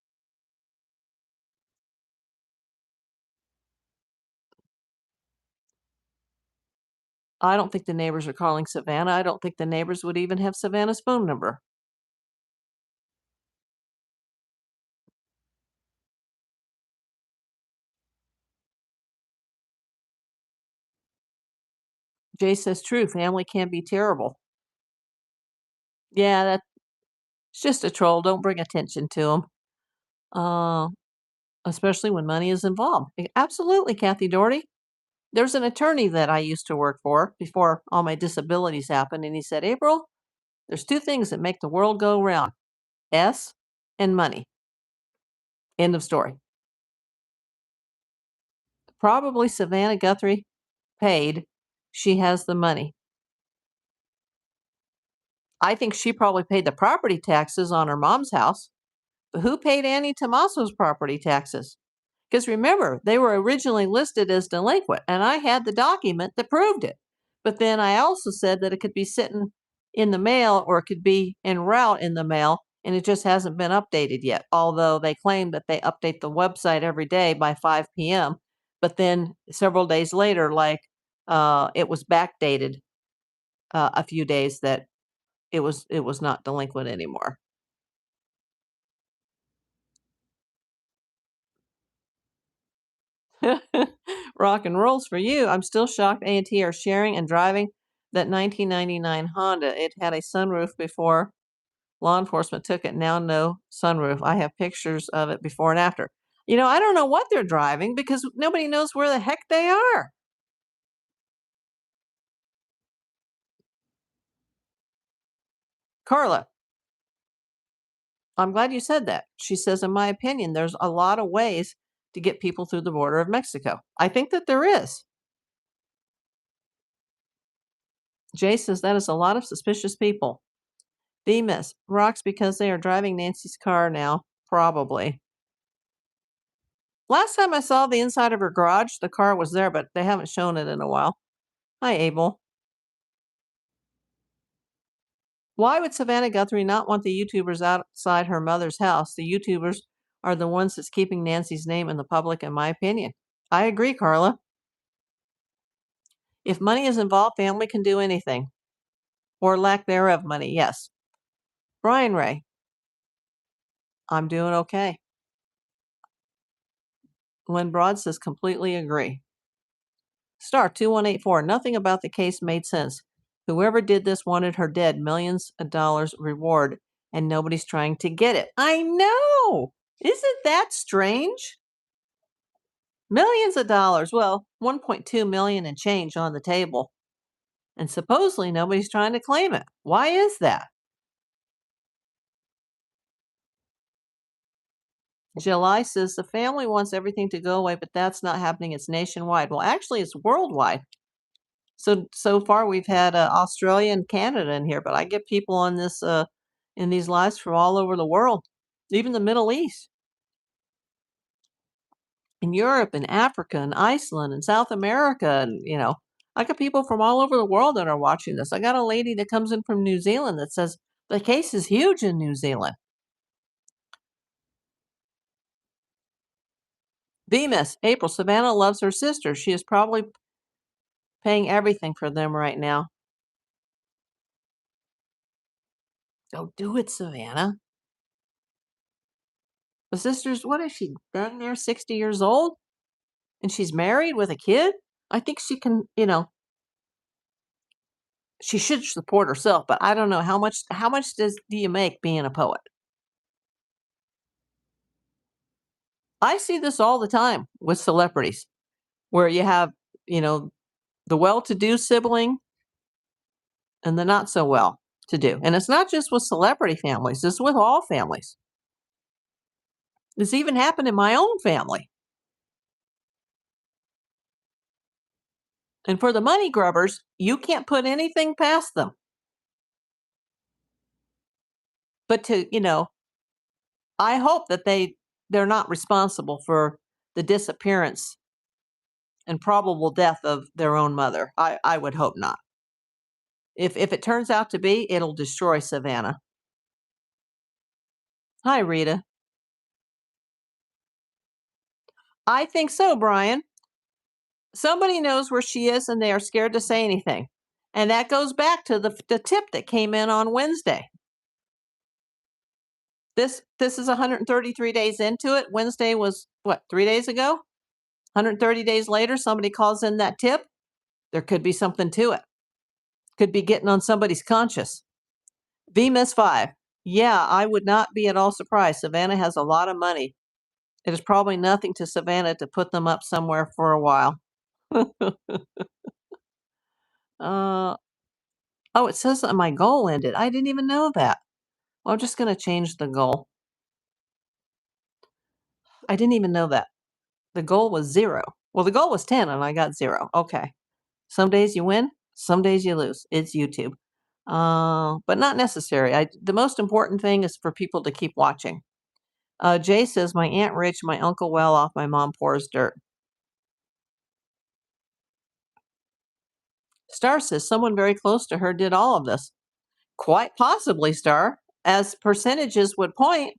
I don't think the neighbors are calling Savannah. I don't think the neighbors would even have Savannah's phone number. Jay says, true, family can be terrible. Yeah, that's just a troll. Don't bring attention to them. Especially when money is involved. Absolutely, Kathy Doherty. There's an attorney that I used to work for before all my disabilities happened, and he said, April, there's two things that make the world go round: S and money. End of story. Probably Savannah Guthrie paid. She has the money. I think she probably paid the property taxes on her mom's house. But who paid Annie Tommaso's property taxes? Because remember, they were originally listed as delinquent, and I had the document that proved it. But then I also said that it could be sitting in the mail or it could be en route in the mail, and it just hasn't been updated yet. Although they claim that they update the website every day by 5 p.m. But then several days later, it was backdated a few days that it was not delinquent anymore. Rock and rolls for you. I'm still shocked A&T are sharing and driving that 1999 Honda. It had a sunroof before law enforcement took it. Now no sunroof. I have pictures of it before and after. I don't know what they're driving because nobody knows where the heck they are. Carla, I'm glad you said that. She says, in my opinion, there's a lot of ways to get people through the border of Mexico. I think that there is. Jay says that is a lot of suspicious people. Bemis rocks because they are driving Nancy's car now. Probably. Last time I saw the inside of her garage, the car was there, but they haven't shown it in a while. Hi, Abel. Why would Savannah Guthrie not want the YouTubers outside her mother's house? The YouTubers are the ones that's keeping Nancy's name in the public, in my opinion. I agree, Carla. If money is involved, family can do anything. Or lack thereof money, yes. Brian Ray, I'm doing okay. Lynn Broad says completely agree. Star 2184, nothing about the case made sense. Whoever did this wanted her dead, millions of dollars reward, and nobody's trying to get it. I know! Isn't that strange? Millions of dollars. Well, 1.2 million and change on the table. And supposedly nobody's trying to claim it. Why is that? July says the family wants everything to go away, but that's not happening. It's nationwide. Well, actually, it's worldwide. So far we've had Australia and Canada in here, but I get people on this in these lives from all over the world, even the Middle East, in Europe and Africa and Iceland and South America, and I got people from all over the world that are watching this. I got a lady that comes in from New Zealand that says the case is huge in New Zealand. Bemis, April, Savannah loves her sister. She is probably paying everything for them right now. Don't do it, Savannah. The sister's, what is she, dang near 60 years old? And she's married with a kid? I think she can, she should support herself, but I don't know how much do you make being a poet? I see this all the time with celebrities where you have, you know, the well-to-do sibling and the not so well to do. And it's not just with celebrity families, it's with all families. This even happened in my own family. And for the money grubbers, you can't put anything past them. But I hope that they're not responsible for the disappearance and probable death of their own mother. I would hope not. If it turns out to be, it'll destroy Savannah. Hi, Rita. I think so, Brian. Somebody knows where she is and they are scared to say anything. And that goes back to the tip that came in on Wednesday. This is 133 days into it. Wednesday was what, 3 days ago? 130 days later, somebody calls in that tip. There could be something to it. Could be getting on somebody's conscience. VMIS 5. Yeah, I would not be at all surprised. Savannah has a lot of money. It is probably nothing to Savannah to put them up somewhere for a while. Oh, it says that my goal ended. I didn't even know that. Well, I'm just going to change the goal. I didn't even know that. The goal was 0. Well, the goal was 10 and I got 0. Okay. Some days you win, some days you lose. It's YouTube. But not necessary. The most important thing is for people to keep watching. Jay says, my aunt rich, my uncle well off, my mom pours dirt. Star says, someone very close to her did all of this. Quite possibly, Star. As percentages would point,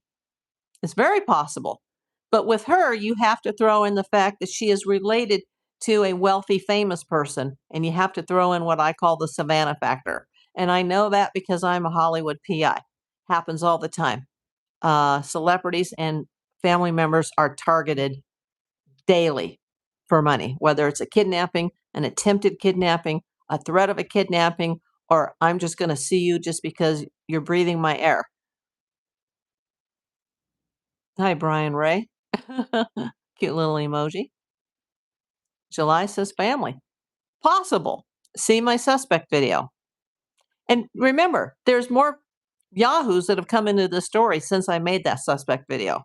it's very possible. But with her, you have to throw in the fact that she is related to a wealthy, famous person. And you have to throw in what I call the Savannah factor. And I know that because I'm a Hollywood PI. Happens all the time. Celebrities and family members are targeted daily. for money, whether it's a kidnapping, an attempted kidnapping, a threat of a kidnapping, or I'm just going to sue you just because you're breathing my air. Hi, Brian Ray. Cute little emoji. July says family. Possible. See my suspect video. And remember, there's more Yahoos that have come into the story since I made that suspect video.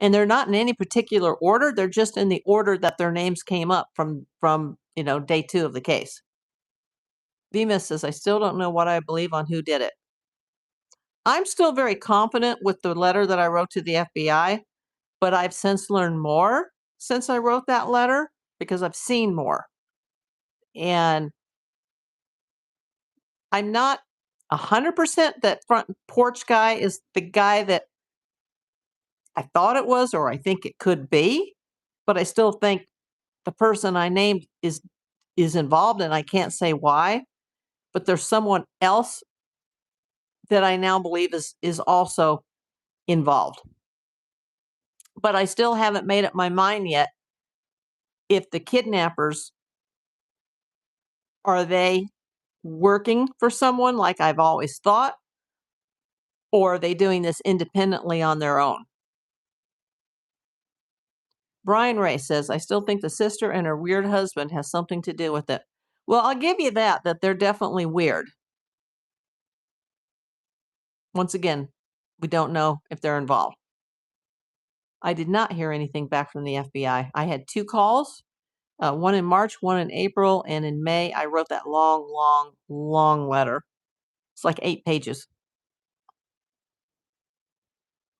And they're not in any particular order. They're just in the order that their names came up from day 2 of the case. Bemis says, I still don't know what I believe on who did it. I'm still very confident with the letter that I wrote to the FBI, but I've since learned more since I wrote that letter because I've seen more. And I'm not 100% that front porch guy is the guy that I thought it was, or I think it could be, but I still think the person I named is involved, and I can't say why, but there's someone else that I now believe is also involved. But I still haven't made up my mind yet if the kidnappers, are they working for someone like I've always thought, or are they doing this independently on their own? Brian Ray says, I still think the sister and her weird husband has something to do with it. Well, I'll give you that they're definitely weird. Once again, we don't know if they're involved. I did not hear anything back from the FBI. I had 2 calls, one in March, one in April, and in May, I wrote that long, long, long letter. It's like 8 pages.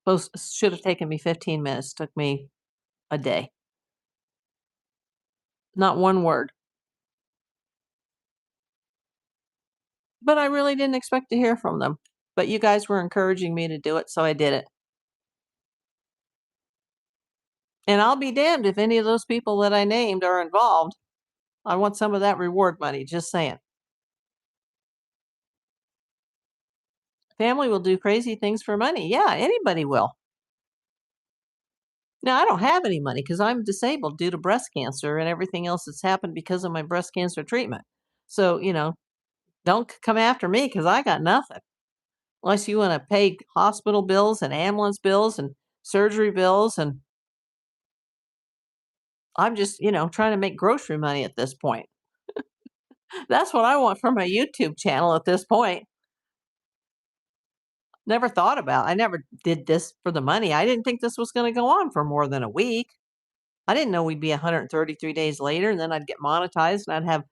Those should have taken me 15 minutes. Took me a day. Not one word. But I really didn't expect to hear from them. But you guys were encouraging me to do it, so I did it. And I'll be damned if any of those people that I named are involved. I want some of that reward money, just saying. Family will do crazy things for money. Yeah, anybody will. Now, I don't have any money because I'm disabled due to breast cancer and everything else that's happened because of my breast cancer treatment. So, don't come after me because I got nothing. Unless you want to pay hospital bills and ambulance bills and surgery bills. And I'm just, trying to make grocery money at this point. That's what I want for my YouTube channel at this point. Never thought about. I never did this for the money. I didn't think this was going to go on for more than a week. I didn't know we'd be 133 days later, and then I'd get monetized, and I'd have,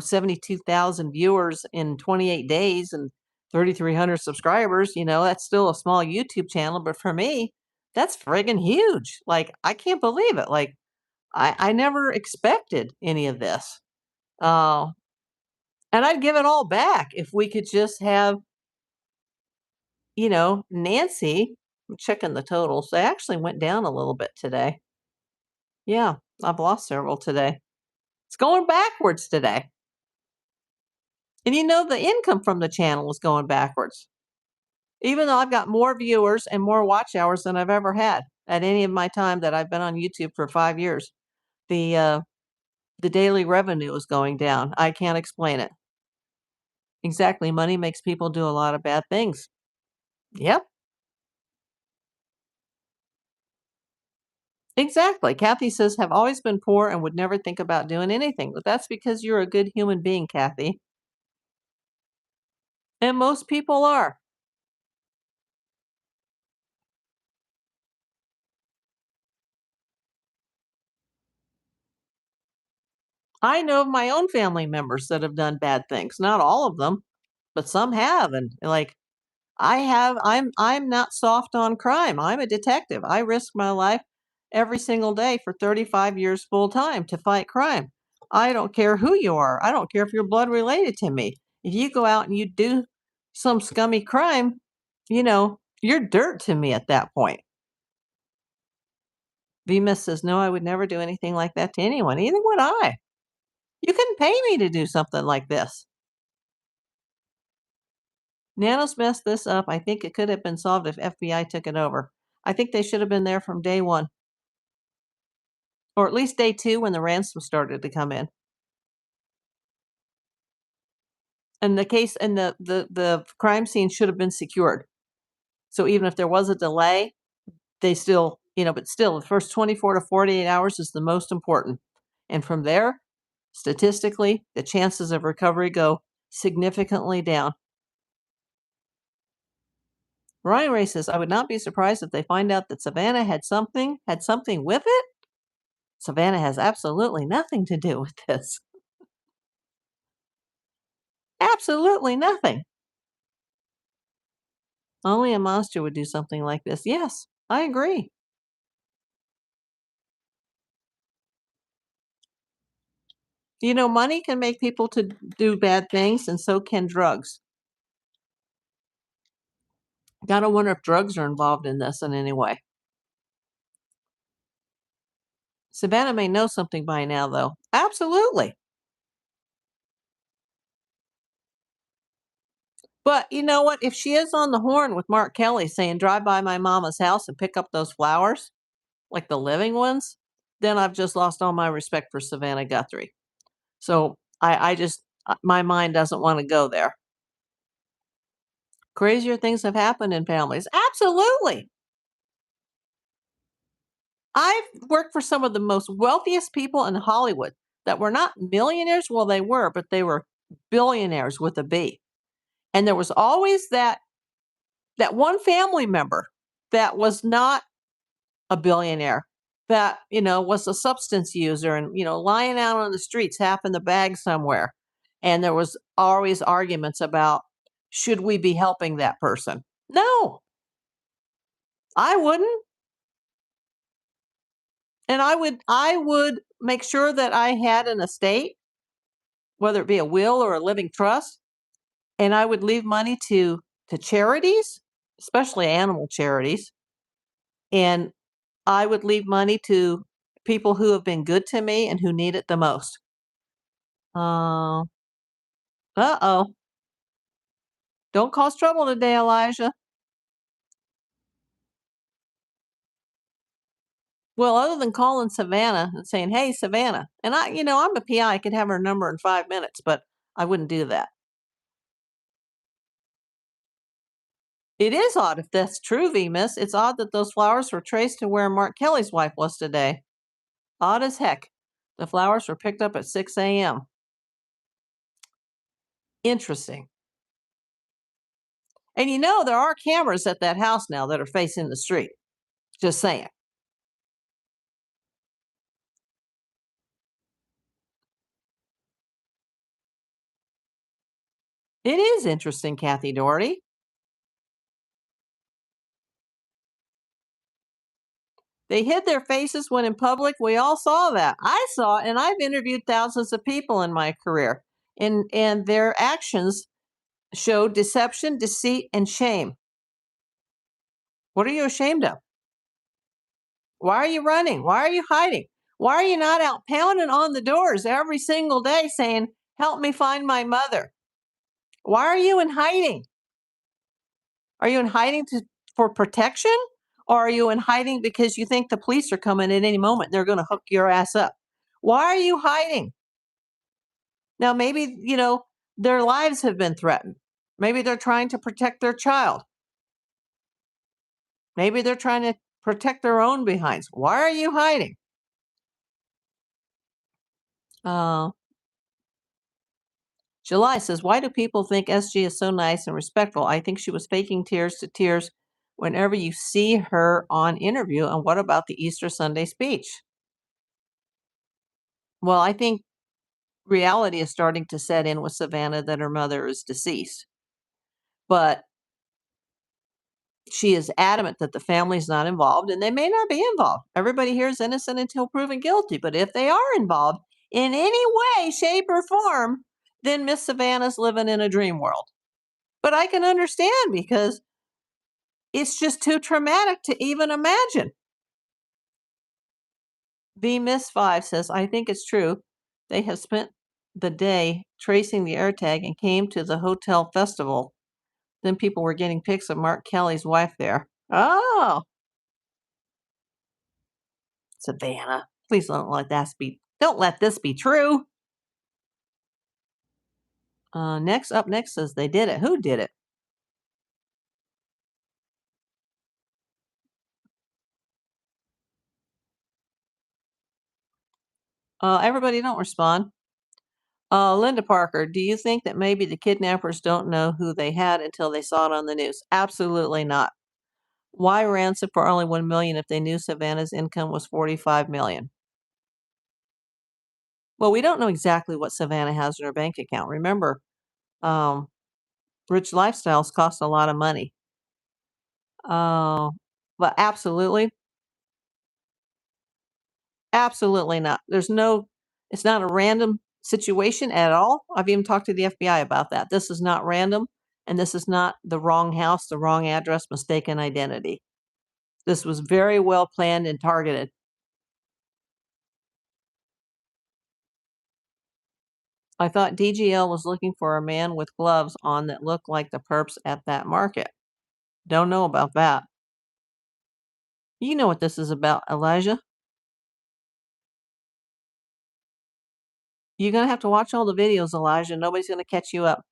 72,000 viewers in 28 days and 3,300 subscribers. That's still a small YouTube channel, but for me, that's friggin' huge. Like, I can't believe it. Like, I never expected any of this. Uh, and I'd give it all back if we could just have, Nancy. I'm checking the totals. They actually went down a little bit today. Yeah, I've lost several today. It's going backwards today. And the income from the channel is going backwards. Even though I've got more viewers and more watch hours than I've ever had at any of my time that I've been on YouTube for 5 years. The daily revenue is going down. I can't explain it. Exactly. Money makes people do a lot of bad things. Yep. Exactly. Kathy says, have always been poor and would never think about doing anything. But that's because you're a good human being, Kathy. And most people are. I know of my own family members that have done bad things. Not all of them, but some have. And like I'm not soft on crime. I'm a detective. I risk my life every single day for 35 years full time to fight crime. I don't care who you are. I don't care if you're blood related to me. If you go out and you do some scummy crime, you're dirt to me at that point. Vimus says, no, I would never do anything like that to anyone. Either would I. You couldn't pay me to do something like this. Nanos messed this up. I think it could have been solved if FBI took it over. I think they should have been there from day one. or at least day 2 when the ransom started to come in. And the crime scene should have been secured. So even if there was a delay, they still, but still, the first 24 to 48 hours is the most important. And from there, statistically, the chances of recovery go significantly down. Ryan Ray says, I would not be surprised if they find out that Savannah had something with it. Savannah has absolutely nothing to do with this. Absolutely nothing. Only a monster would do something like this. Yes, I agree. Money can make people to do bad things, and so can drugs. Gotta wonder if drugs are involved in this in any way. Savannah may know something by now, though. Absolutely. But you know what? If she is on the horn with Mark Kelly saying, drive by my mama's house and pick up those flowers, like the living ones, then I've just lost all my respect for Savannah Guthrie. So I just, my mind doesn't want to go there. Crazier things have happened in families. Absolutely. I've worked for some of the most wealthiest people in Hollywood that were not millionaires. Well, they were, but they were billionaires with a B. And there was always that one family member that was not a billionaire, that, was a substance user and, lying out on the streets, half in the bag somewhere. And there was always arguments about, should we be helping that person? No, I wouldn't. And I would make sure that I had an estate, whether it be a will or a living trust, and I would leave money to charities, especially animal charities, and I would leave money to people who have been good to me and who need it the most. Uh, uh-oh. Don't cause trouble today, Elijah. Well, other than calling Savannah and saying, "Hey, Savannah," and I'm a PI, I could have her number in 5 minutes, but I wouldn't do that. It is odd if that's true, Miss. It's odd that those flowers were traced to where Mark Kelly's wife was today. Odd as heck. The flowers were picked up at 6 a.m. Interesting. And there are cameras at that house now that are facing the street. Just saying. It is interesting, Kathy Doherty. They hid their faces when in public. We all saw that. I saw it, and I've interviewed thousands of people in my career. And their actions showed deception, deceit, and shame. What are you ashamed of? Why are you running? Why are you hiding? Why are you not out pounding on the doors every single day saying, help me find my mother? Why are you in hiding? Are you in hiding for protection? Or are you in hiding because you think the police are coming at any moment and they're going to hook your ass up? Why are you hiding? Now, maybe, their lives have been threatened. Maybe they're trying to protect their child. Maybe they're trying to protect their own behinds. Why are you hiding? Uh, July says, why do people think SG is so nice and respectful? I think she was faking tears to tears whenever you see her on interview. And what about the Easter Sunday speech? Well, I think reality is starting to set in with Savannah that her mother is deceased. But she is adamant that the family's not involved, and they may not be involved. Everybody here is innocent until proven guilty. But if they are involved in any way, shape, or form, then Miss Savannah's living in a dream world. But I can understand because it's just too traumatic to even imagine. V Miss 5 says, I think it's true. They have spent the day tracing the AirTag and came to the hotel festival. Then people were getting pics of Mark Kelly's wife there. Oh, Savannah, Please don't let this be true. Next says they did it. Who did it? Everybody don't respond. Linda Parker, do you think that maybe the kidnappers don't know who they had until they saw it on the news? Absolutely not. Why ransom for only 1 million if they knew Savannah's income was 45 million? Well, we don't know exactly what Savannah has in her bank account. Remember, um, rich lifestyles cost a lot of money. Uh, but absolutely not. It's not a random situation at all. I've even talked to the FBI about that. This is not random, and this is not the wrong house, the wrong address, mistaken identity. This was very well planned and targeted. I thought DGL was looking for a man with gloves on that looked like the perps at that market. Don't know about that. You know what this is about, Elijah. You're gonna have to watch all the videos, Elijah. Nobody's gonna catch you up.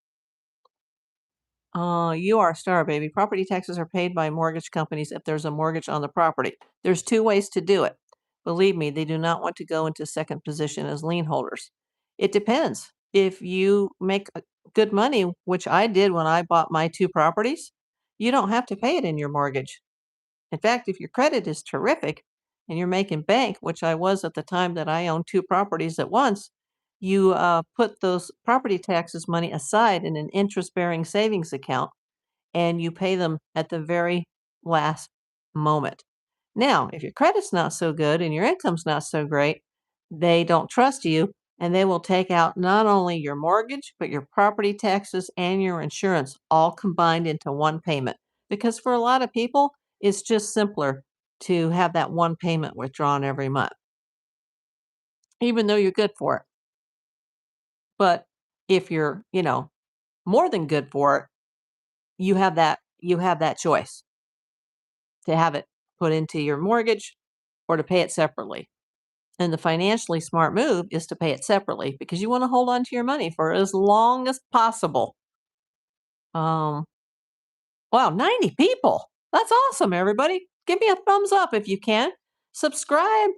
You are a star, baby. Property taxes are paid by mortgage companies if there's a mortgage on the property. There's two ways to do it. Believe me, they do not want to go into second position as lien holders. It depends. If you make good money, which I did when I bought my two properties, you don't have to pay it in your mortgage. In fact, if your credit is terrific and you're making bank, which I was at the time that I owned two properties at once, you put those property taxes money aside in an interest bearing savings account and you pay them at the very last moment. Now, if your credit's not so good and your income's not so great, they don't trust you and they will take out not only your mortgage, but your property taxes and your insurance all combined into one payment. Because for a lot of people, it's just simpler to have that one payment withdrawn every month, even though you're good for it. But if you're, more than good for it, you have that choice to have it put into your mortgage or to pay it separately. And the financially smart move is to pay it separately because you want to hold on to your money for as long as possible. Um, wow, 90 people. That's awesome, everybody. Give me a thumbs up if you can. Subscribe.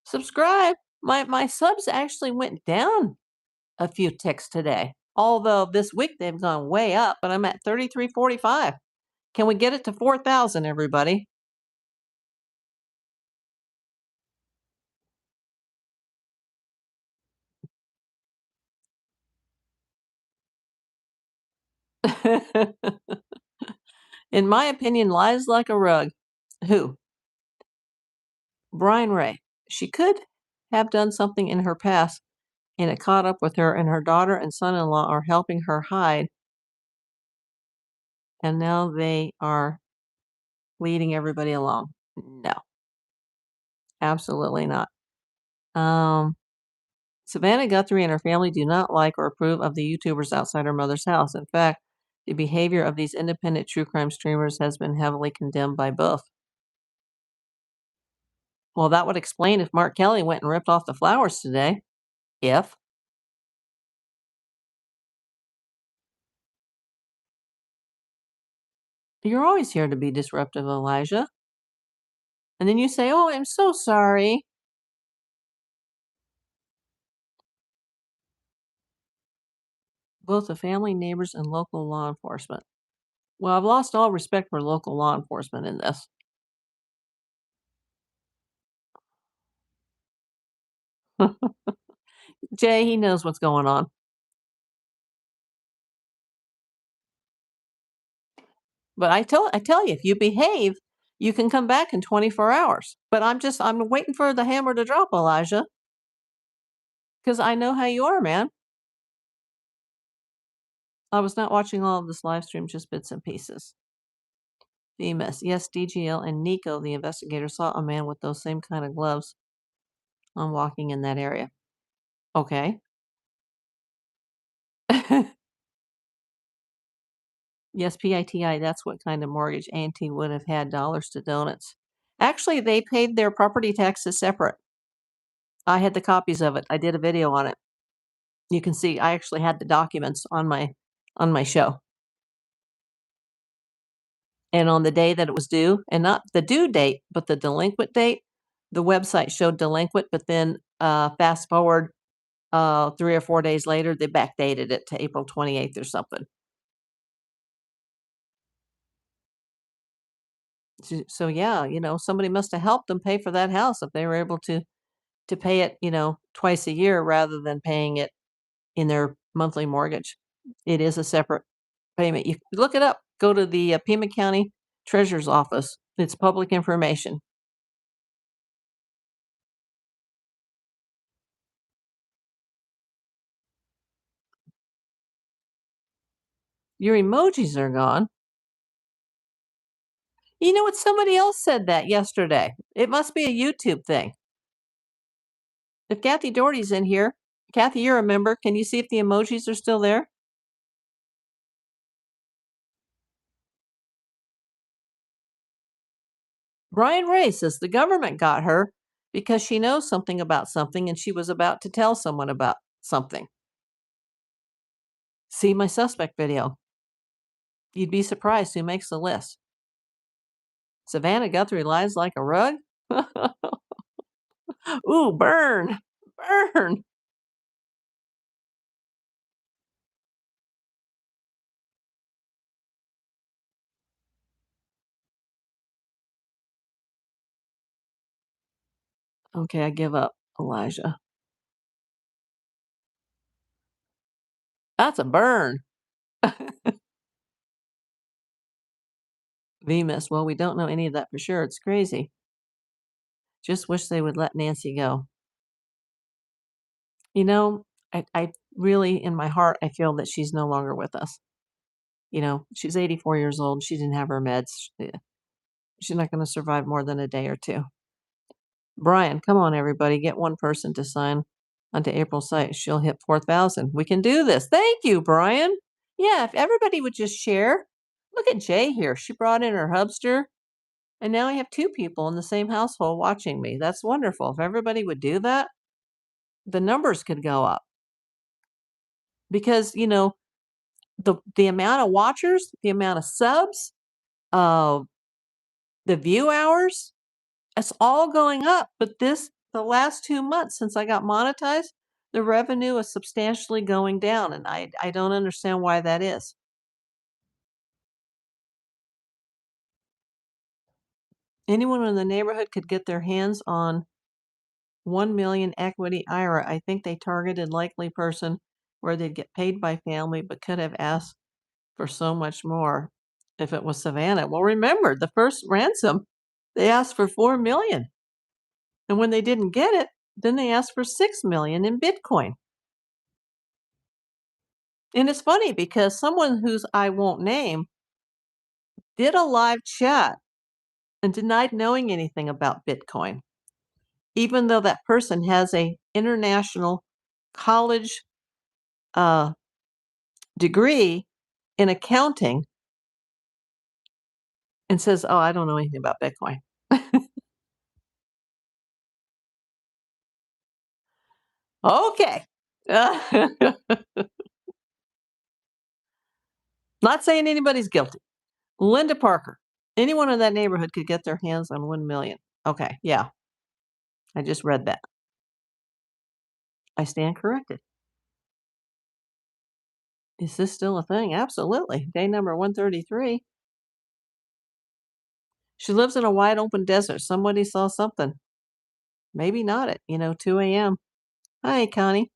Subscribe. My subs actually went down a few ticks today. Although this week they've gone way up, but I'm at 3345. Can we get it to 4,000, everybody? In my opinion, lies like a rug. Who? Brian Ray. She could have done something in her past, and it caught up with her, and her daughter and son in law are helping her hide, and now they are leading everybody along. No, absolutely not. Um, Savannah Guthrie and her family do not like or approve of the YouTubers outside her mother's house. In fact, the behavior of these independent true crime streamers has been heavily condemned by both. Well, that would explain if Mark Kelly went and ripped off the flowers today. If. You're always here to be disruptive, Elijah. And then you say, "Oh, I'm so sorry." Both the family, neighbors, and local law enforcement. Well, I've lost all respect for local law enforcement in this. Jay, he knows what's going on. But I tell you, if you behave, you can come back in 24 hours. But I'm waiting for the hammer to drop, Elijah, because I know how you are, man. I was not watching all of this live stream, just bits and pieces. Famous. Yes, DGL and Nico, the investigator, saw a man with those same kind of gloves on walking in that area. Okay. Yes, PITI, that's what kind of mortgage A&T would have had dollars to donuts. Actually, they paid their property taxes separate. I had the copies of it. I did a video on it. You can see I actually had the documents on my show. And on the day that it was due, and not the due date, but the delinquent date, the website showed delinquent, but then fast forward 3 or 4 days later, they backdated it to April 28th or something. So yeah, somebody must have helped them pay for that house if they were able to pay it, twice a year rather than paying it in their monthly mortgage. It is a separate payment. You look it up. Go to the Pima County Treasurer's Office. It's public information. Your emojis are gone. You know what? Somebody else said that yesterday. It must be a YouTube thing. If Kathy Doherty's in here, Kathy, you're a member. Can you see if the emojis are still there? Brian Ray says the government got her because she knows something about something and she was about to tell someone about something. See my suspect video. You'd be surprised who makes the list. Savannah Guthrie lies like a rug? Ooh, burn! Burn! Okay, I give up, Elijah. That's a burn. VMIS. Well, we don't know any of that for sure. It's crazy. Just wish they would let Nancy go. You know, I really, in my heart, I feel that she's no longer with us. She's 84 years old. She didn't have her meds. She's not going to survive more than a day or two. Brian, come on, everybody. Get one person to sign onto April's site. She'll hit 4,000. We can do this. Thank you, Brian. Yeah, if everybody would just share. Look at Jay here. She brought in her hubster. And now I have 2 people in the same household watching me. That's wonderful. If everybody would do that, the numbers could go up. Because, the amount of watchers, the amount of subs, uh, the view hours, it's all going up. But the last 2 months since I got monetized, the revenue is substantially going down, and I don't understand why that is. Anyone in the neighborhood could get their hands on 1 million equity IRA. I think they targeted likely person where they'd get paid by family, but could have asked for so much more if it was Savannah. Well, remember the first ransom, they asked for 4 million. And when they didn't get it, then they asked for 6 million in Bitcoin. And it's funny because someone whose I won't name did a live chat and denied knowing anything about Bitcoin, even though that person has a international college degree in accounting and says, "Oh, I don't know anything about Bitcoin." Okay. Not saying anybody's guilty. Linda Parker. Anyone in that neighborhood could get their hands on 1 million. Okay, yeah, I just read that. I stand corrected. Is this still a thing? Absolutely. Day number 133. She lives in a wide open desert. Somebody saw something. Maybe not at, 2 a.m. Hi, Connie.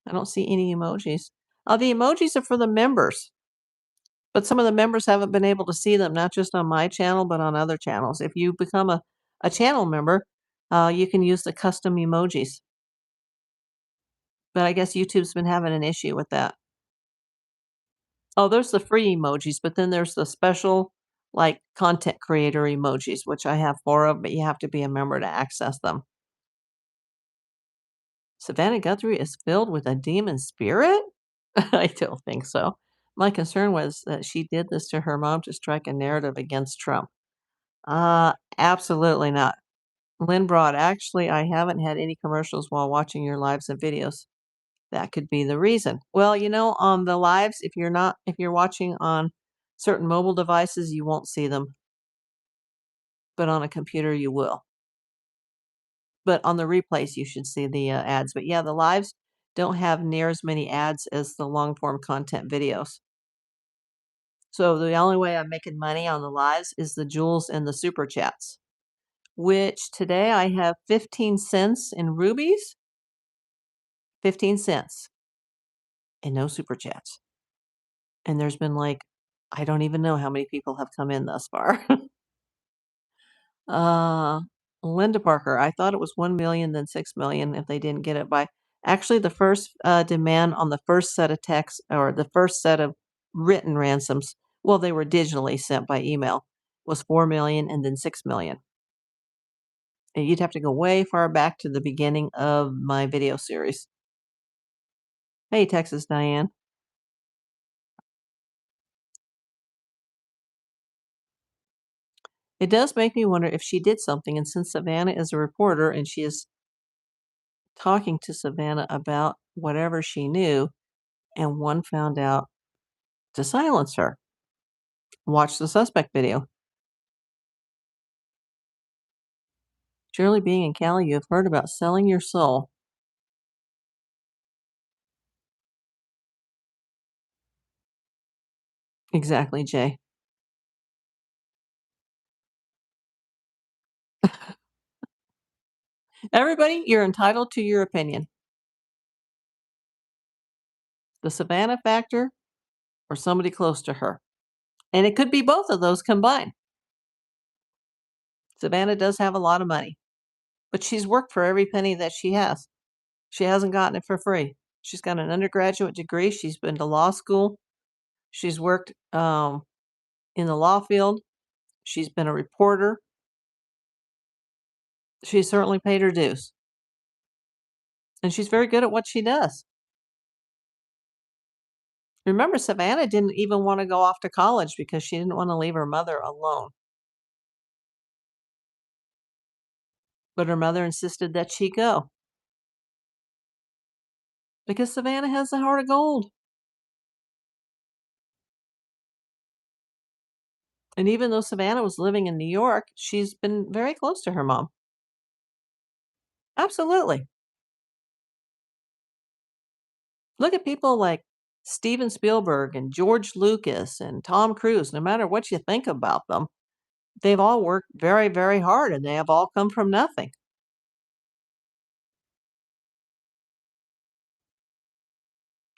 I don't see any emojis. The emojis are for the members, but some of the members haven't been able to see them, not just on my channel, but on other channels. If you become a channel member, you can use the custom emojis. But I guess YouTube's been having an issue with that. Oh, there's the free emojis, but then there's the special, like, content creator emojis, which I have 4 of, but you have to be a member to access them. Savannah Guthrie is filled with a demon spirit? I don't think so. My concern was that she did this to her mom to strike a narrative against Trump. Absolutely not. Lynn Broad, actually, I haven't had any commercials while watching your lives and videos. That could be the reason. Well, on the lives, if you're watching on certain mobile devices, you won't see them, but on a computer, you will. But on the replays, you should see the ads. But yeah, the lives don't have near as many ads as the long form content videos. So the only way I'm making money on the lives is the jewels and the super chats, which today I have 15 cents in rubies, 15 cents, and no super chats. And there's been like, I don't even know how many people have come in thus far. uh, Linda Parker, I thought it was 1 million, then 6 million if they didn't get it by. Actually, the first demand on the first set of texts or the first set of written ransoms, well, they were digitally sent by email, was 4 million and then 6 million. And you'd have to go way far back to the beginning of my video series. Hey, Texas Diane. It does make me wonder if she did something, and since Savannah is a reporter and she is talking to Savannah about whatever she knew, and one found out to silence her. Watch the suspect video. Surely being in Cali, you have heard about selling your soul. Exactly, Jay. Everybody, you're entitled to your opinion. The Savannah factor or somebody close to her. And it could be both of those combined. Savannah does have a lot of money, but she's worked for every penny that she has. She hasn't gotten it for free. She's got an undergraduate degree. She's been to law school. She's worked in the law field. She's been a reporter. She's certainly paid her dues. And she's very good at what she does. Remember, Savannah didn't even want to go off to college because she didn't want to leave her mother alone. But her mother insisted that she go because Savannah has a heart of gold. And even though Savannah was living in New York, she's been very close to her mom. Absolutely. Look at people like Steven Spielberg and George Lucas and Tom Cruise. No matter what you think about them, they've all worked very, very hard and they have all come from nothing.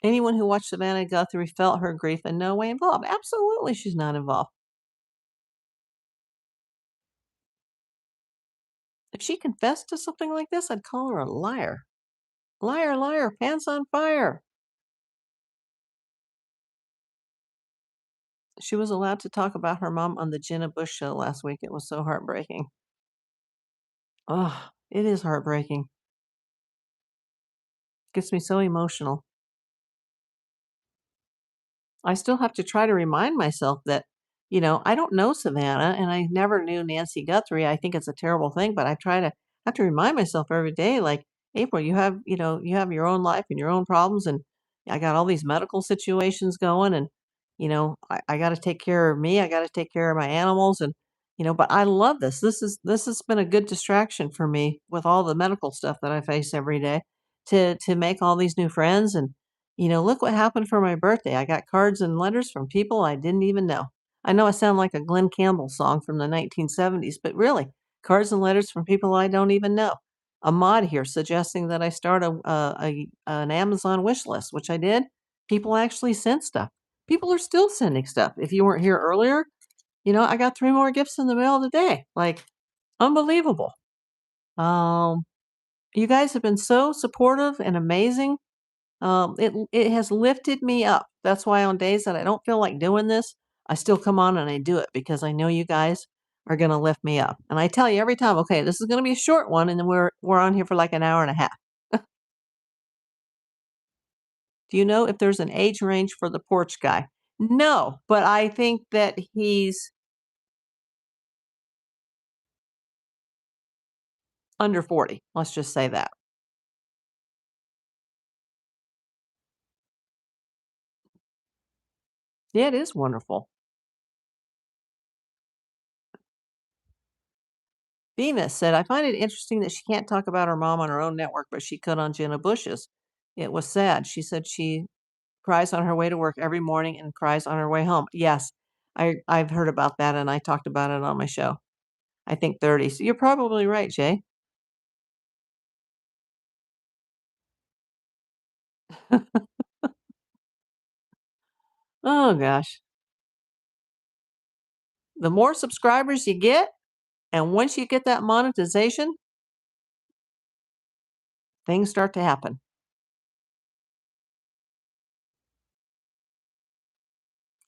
Anyone who watched Savannah Guthrie felt her grief in no way involved. Absolutely, she's not involved. If she confessed to something like this, I'd call her a liar. Liar, liar, pants on fire. She was allowed to talk about her mom on the Jenna Bush show last week. It was so heartbreaking. Oh, it is heartbreaking. Gets me so emotional. I still have to try to remind myself that, I don't know Savannah and I never knew Nancy Guthrie. I think it's a terrible thing, but I try to have to remind myself every day, like, April, you have your own life and your own problems. And I got all these medical situations going and, I got to take care of me. I got to take care of my animals. And, but I love this. This has been a good distraction for me with all the medical stuff that I face every day to make all these new friends and, look what happened for my birthday. I got cards and letters from people I didn't even know. I know I sound like a Glenn Campbell song from the 1970s, but really, cards and letters from people I don't even know. A mod here suggesting that I start an Amazon wish list, which I did. People actually sent stuff. People are still sending stuff. If you weren't here earlier, I got 3 more gifts in the mail today. Like, unbelievable. Um, you guys have been so supportive and amazing. It has lifted me up. That's why on days that I don't feel like doing this, I still come on and I do it because I know you guys are gonna lift me up. And I tell you every time, okay, this is gonna be a short one, and then we're on here for like an hour and a half. Do you know if there's an age range for the porch guy? No, but I think that he's Under 40, let's just say that. Yeah, it is wonderful. Venus said, I find it interesting that she can't talk about her mom on her own network, but she could on Jenna Bush's. It was sad. She said she cries on her way to work every morning and cries on her way home. Yes, I've heard about that and I talked about it on my show. I think 30. So you're probably right, Jay. Oh gosh. The more subscribers you get, and once you get that monetization, things start to happen.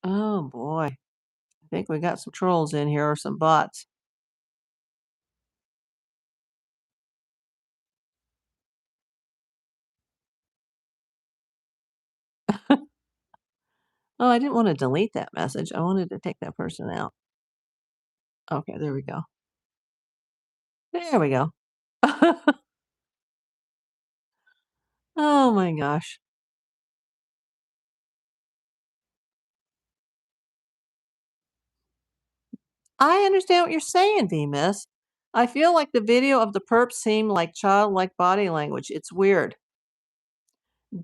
Oh boy. I think we got some trolls in here or some bots. Oh, I didn't want to delete that message. I wanted to take that person out. Okay, there we go. There we go. Oh my gosh. I understand what you're saying, V-Miss. I feel like the video of the perp seemed like childlike body language. It's weird.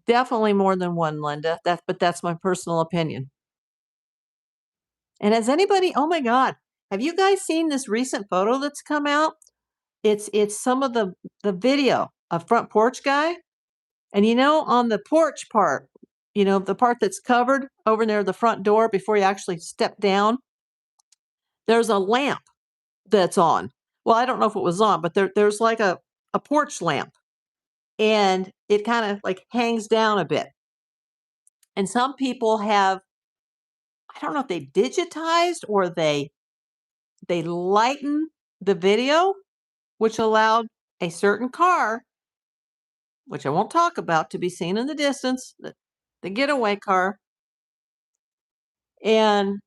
Definitely more than one, Linda. But that's my personal opinion. And has anybody, oh my God, have you guys seen this recent photo that's come out? It's some of the video of front porch guy. And on the porch part, the part that's covered over near the front door before you actually step down, there's a lamp that's on. Well, I don't know if it was on, but there's like a porch lamp and it kind of like hangs down a bit. And some people have, I don't know if they digitized or they lighten the video, which allowed a certain car, which I won't talk about, to be seen in the distance, the getaway car. And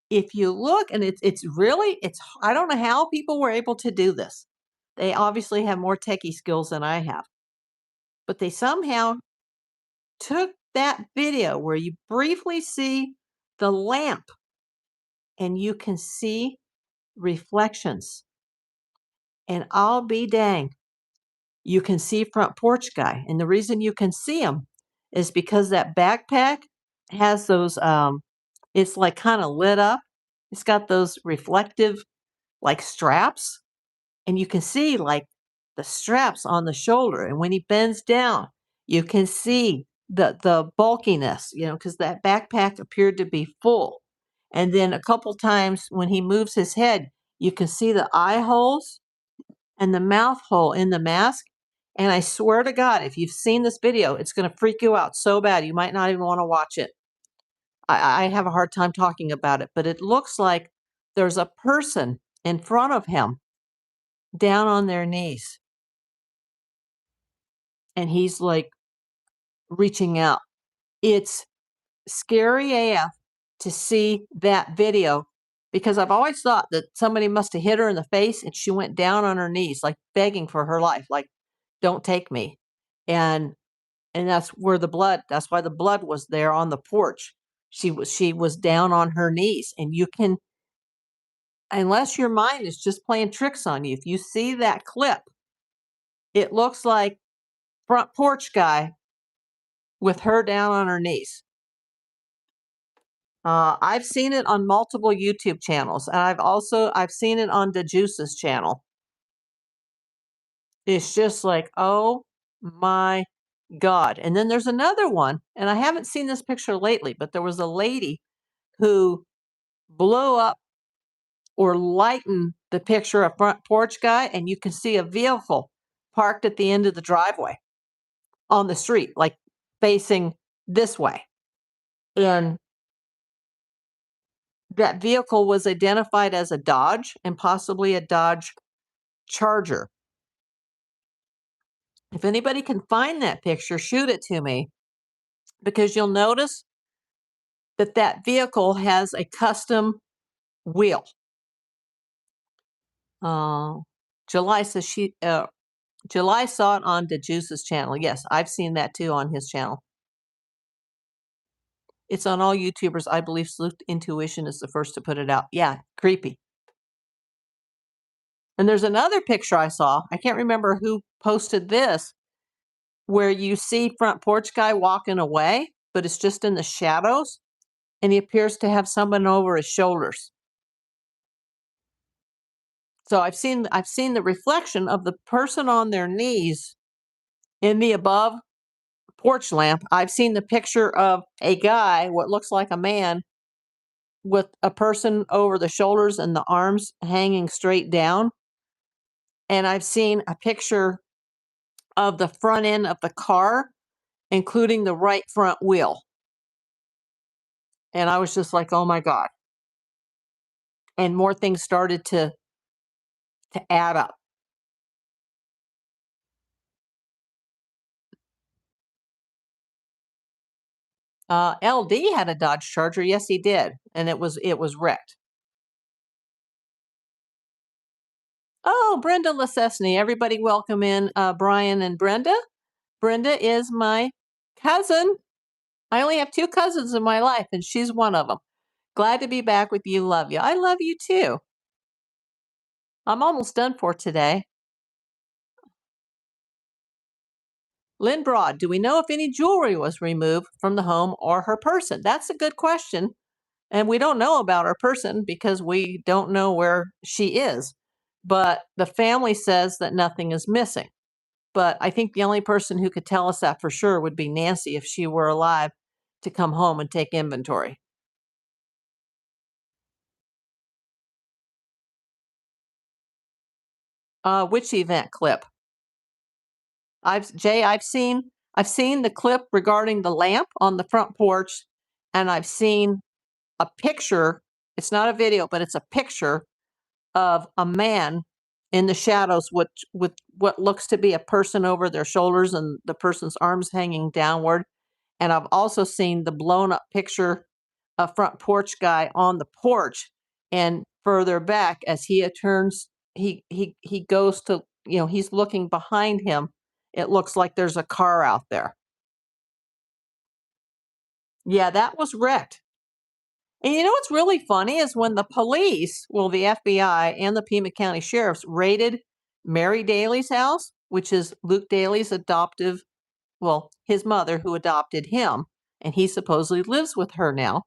if you look, and it's really, I don't know how people were able to do this. They obviously have more techie skills than I have, but they somehow took that video where you briefly see the lamp and you can see reflections. And I'll be dang, you can see front porch guy. And the reason you can see him is because that backpack has those, it's like kind of lit up. It's got those reflective like straps, and you can see like the straps on the shoulder. And when he bends down, you can see the bulkiness, because that backpack appeared to be full. And then a couple times when he moves his head, you can see the eye holes and the mouth hole in the mask. And I swear to God, if you've seen this video, it's going to freak you out so bad you might not even want to watch it. I have a hard time talking about it, but it looks like there's a person in front of him down on their knees. And he's like reaching out. It's scary AF to see that video because I've always thought that somebody must have hit her in the face and she went down on her knees, like begging for her life, like, don't take me. And that's why the blood was there on the porch. She was down on her knees. And you can, unless your mind is just playing tricks on you, if you see that clip, it looks like front porch guy with her down on her knees. I've seen it on multiple YouTube channels, and I've seen it on the Juice's channel. It's just like, oh my God. And then there's another one, and I haven't seen this picture lately, but there was a lady who blew up or lightened the picture of front porch guy, and you can see a vehicle parked at the end of the driveway on the street, like facing this way. And that vehicle was identified as a Dodge and possibly a Dodge Charger. If anybody can find that picture, shoot it to me because you'll notice that that vehicle has a custom wheel. Uh, July says July saw it on DeJuice's channel. Yes, I've seen that too on his channel. It's on all YouTubers. I believe Sleuth Intuition is the first to put it out. Yeah, creepy. And there's another picture I saw. I can't remember who posted this, where you see front porch guy walking away, but it's just in the shadows, and he appears to have someone over his shoulders. So I've seen the reflection of the person on their knees in the above porch lamp. I've seen the picture of a guy, what looks like a man, with a person over the shoulders and the arms hanging straight down. And I've seen a picture of the front end of the car, including the right front wheel. And I was just like, oh my God. And more things started to add up. LD had a Dodge Charger. Yes, he did. And it was wrecked. Oh, Brenda Lesesny. Everybody welcome in Brian and Brenda. Brenda is my cousin. I only have 2 cousins in my life, and she's one of them. Glad to be back with you. Love you. I love you too. I'm almost done for today. Lynn Broad, do we know if any jewelry was removed from the home or her person? That's a good question. And we don't know about her person because we don't know where she is. But the family says that nothing is missing. But I think the only person who could tell us that for sure would be Nancy if she were alive to come home and take inventory. Which event clip? I've seen the clip regarding the lamp on the front porch, and I've seen a picture. It's not a video, but it's a picture of a man in the shadows with what looks to be a person over their shoulders and the person's arms hanging downward. And I've also seen the blown up picture of front porch guy on the porch, and further back as he turns, he goes to, he's looking behind him. It looks like there's a car out there. Yeah, that was wrecked. And you know what's really funny is when the police, well, the FBI and the Pima County sheriffs raided Mary Daly's house, which is Luke Daly's adoptive, well, his mother who adopted him, and he supposedly lives with her now.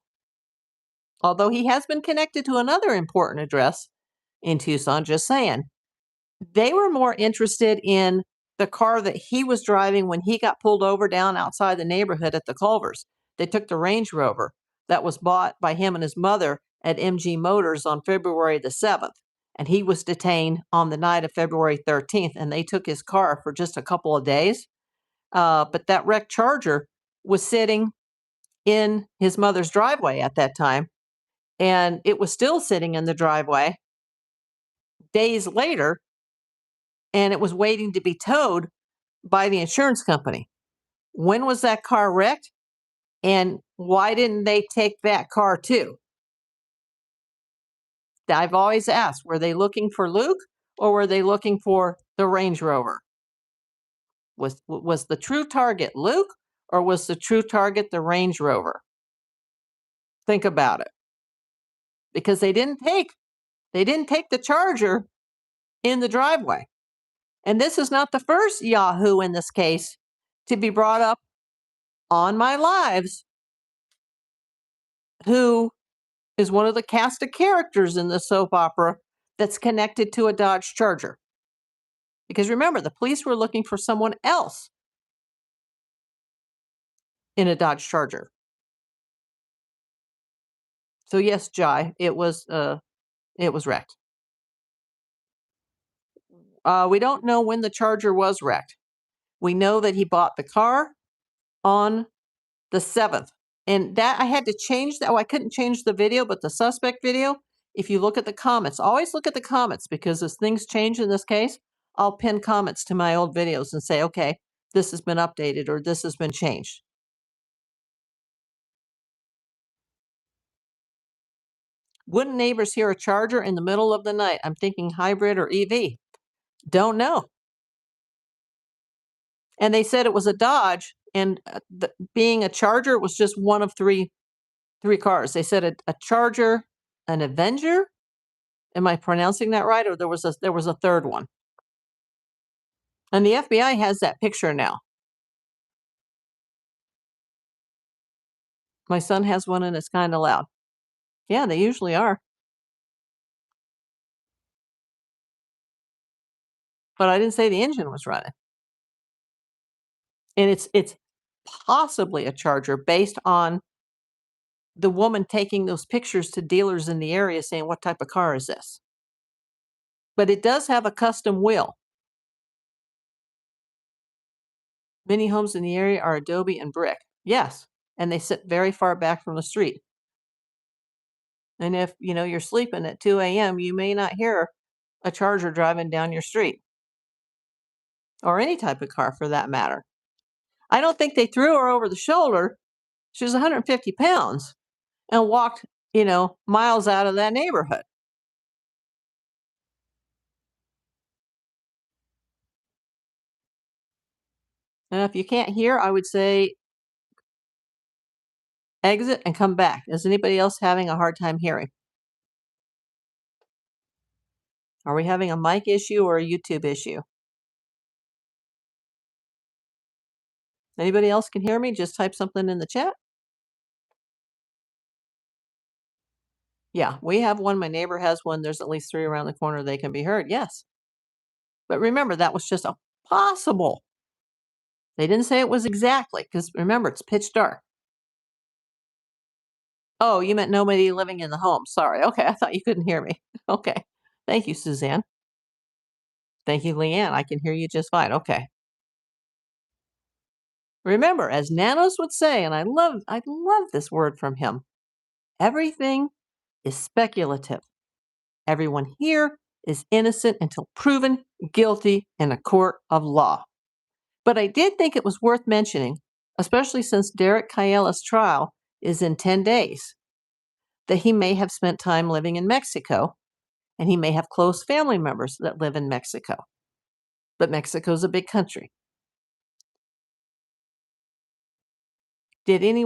Although he has been connected to another important address in Tucson, just saying. They were more interested in the car that he was driving when he got pulled over down outside the neighborhood at the Culvers. They took the Range Rover that was bought by him and his mother at MG Motors on February the 7th. And he was detained on the night of February 13th, and they took his car for just a couple of days. But that wrecked Charger was sitting in his mother's driveway at that time, and it was still sitting in the driveway days later, and it was waiting to be towed by the insurance company. When was that car wrecked? And why didn't they take that car too? I've always asked, were they looking for Luke or were they looking for the Range Rover? Was the true target Luke or was the true target the Range Rover? Think about it. Because they didn't take the Charger in the driveway. And this is not the first Yahoo in this case to be brought up on my lives, who is one of the cast of characters in the soap opera that's connected to a Dodge Charger. Because remember, the police were looking for someone else in a Dodge Charger. So yes, Jai, it was wrecked. We don't know when the Charger was wrecked. We know that he bought the car on the 7th. And that I had to change that. Oh, I couldn't change the video, but the suspect video, if you look at the comments, always look at the comments, because as things change in this case, I'll pin comments to my old videos and say, okay, this has been updated or this has been changed. Wouldn't neighbors hear a Charger in the middle of the night? I'm thinking hybrid or EV. Don't know. And they said it was a Dodge, and being a Charger was just one of three cars. They said a Charger, an Avenger. Am I pronouncing that right? Or there was a third one. And the FBI has that picture now. My son has one, and it's kind of loud. Yeah, they usually are. But I didn't say the engine was running. And it's possibly a Charger based on the woman taking those pictures to dealers in the area saying, "What type of car is this?" But it does have a custom wheel. Many homes in the area are adobe and brick. Yes, and they sit very far back from the street. And if, you're sleeping at 2 a.m., you may not hear a Charger driving down your street, or any type of car for that matter. I don't think they threw her over the shoulder. She was 150 pounds and walked, miles out of that neighborhood. And if you can't hear, I would say exit and come back. Is anybody else having a hard time hearing? Are we having a mic issue or a YouTube issue? Anybody else can hear me? Just type something in the chat. Yeah, we have one. My neighbor has one. There's at least 3 around the corner. They can be heard. Yes. But remember, that was just a possible. They didn't say it was exactly, because remember, it's pitch dark. Oh, you meant nobody living in the home. Sorry. Okay, I thought you couldn't hear me. Okay. Thank you, Suzanne. Thank you, Leanne. I can hear you just fine. Okay. Remember, as Nanos would say, and I love this word from him, everything is speculative. Everyone here is innocent until proven guilty in a court of law. But I did think it was worth mentioning, especially since Derrick Cayella's trial is in 10 days, that he may have spent time living in Mexico, and he may have close family members that live in Mexico. But Mexico's a big country. Did any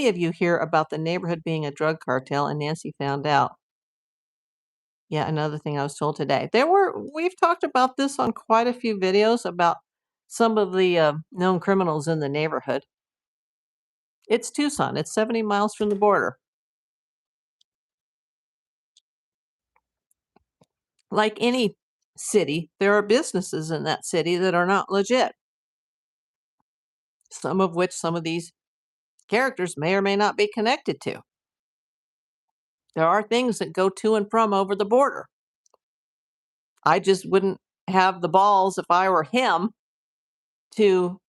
of you hear about the neighborhood being a drug cartel and Nancy found out? Yeah, another thing I was told today. We've talked about this on quite a few videos about some of the known criminals in the neighborhood. It's Tucson. It's 70 miles from the border. Like any city, there are businesses in that city that are not legit. Some of these characters may or may not be connected to. There are things that go to and from over the border. I just wouldn't have the balls, if I were him, to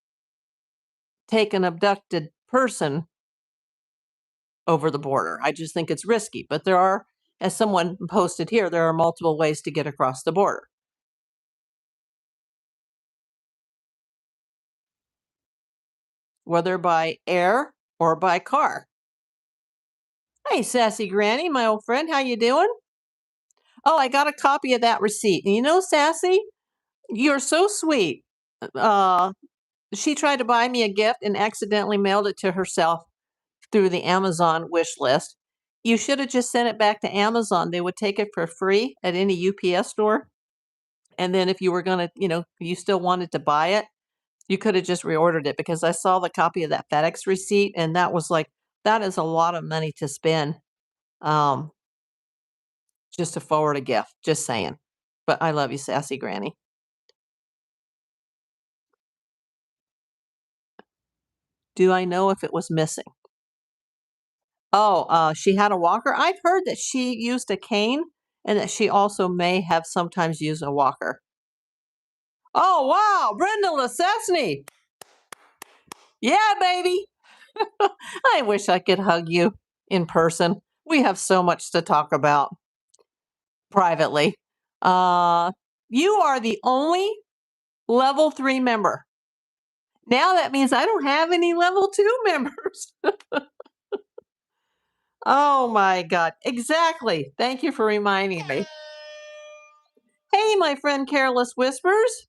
take an abducted person over the border. I just think it's risky. But there are, as someone posted here, there are multiple ways to get across the border. Whether by air or by car. Hey, Sassy Granny, my old friend, how you doing? Oh, I got a copy of that receipt. And Sassy, you're so sweet. She tried to buy me a gift and accidentally mailed it to herself through the Amazon wish list. You should have just sent it back to Amazon. They would take it for free at any UPS store. And then if you were going to, you still wanted to buy it, you could have just reordered it, because I saw the copy of that FedEx receipt and that was like, that is a lot of money to spend um, just to forward a gift. Just saying. But I love you, Sassy Granny. Do I know if it was missing? Oh, she had a walker? I've heard that she used a cane and that she also may have sometimes used a walker. Oh, wow, Brenda Lesesny. Yeah, baby. I wish I could hug you in person. We have so much to talk about privately. You are the only level 3 member. Now that means I don't have any level 2 members. Oh my God. Exactly. Thank you for reminding me. Hey, my friend Careless Whispers.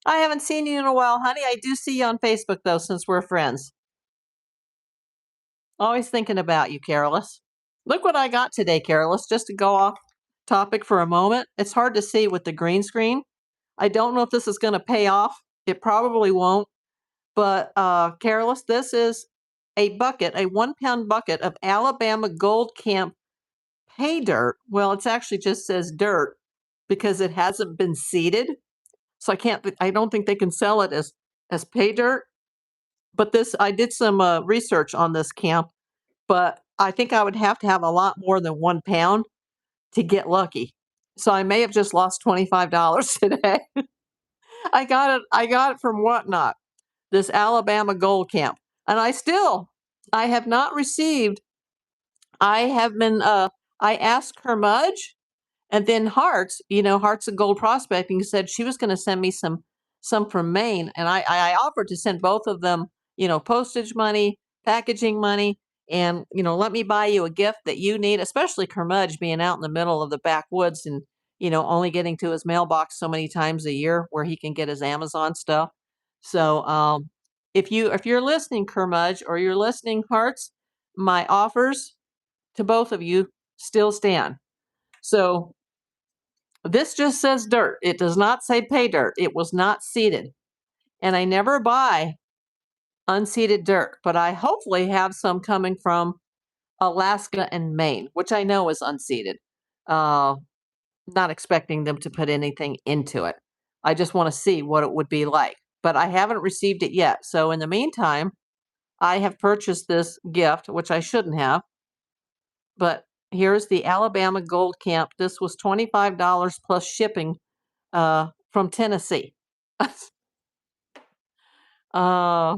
I haven't seen you in a while, honey. I do see you on Facebook, though, since we're friends. Always thinking about you, Careless. Look what I got today, Careless, just to go off topic for a moment. It's hard to see with the green screen. I don't know if this is going to pay off. It probably won't. But, Careless, this is a bucket, a 1-pound bucket of Alabama Gold Camp pay dirt. Well, it's actually just says dirt because it hasn't been seeded. So I don't think they can sell it as pay dirt. But this, I did some research on this camp, but I think I would have to have a lot more than 1 pound to get lucky. So I may have just lost $25 today. I got it from Whatnot, this Alabama Gold Camp. And I have not received, I have been, I asked her Mudge. And then Hearts, Hearts of Gold Prospecting said she was going to send me some from Maine, and I offered to send both of them, postage money, packaging money, and let me buy you a gift that you need, especially Kermudge being out in the middle of the backwoods and only getting to his mailbox so many times a year where he can get his Amazon stuff. So if you're listening, Kermudge, or you're listening, Hearts, my offers to both of you still stand. So this just says dirt. It does not say pay dirt. It was not seeded. And I never buy unseeded dirt, but I hopefully have some coming from Alaska and Maine, which I know is unseeded. Uh, Not expecting them to put anything into it. I just want to see what it would be like. But I haven't received it yet. So in the meantime, I have purchased this gift, which I shouldn't have. But here's the Alabama Gold Camp. This was $25 plus shipping from Tennessee. uh,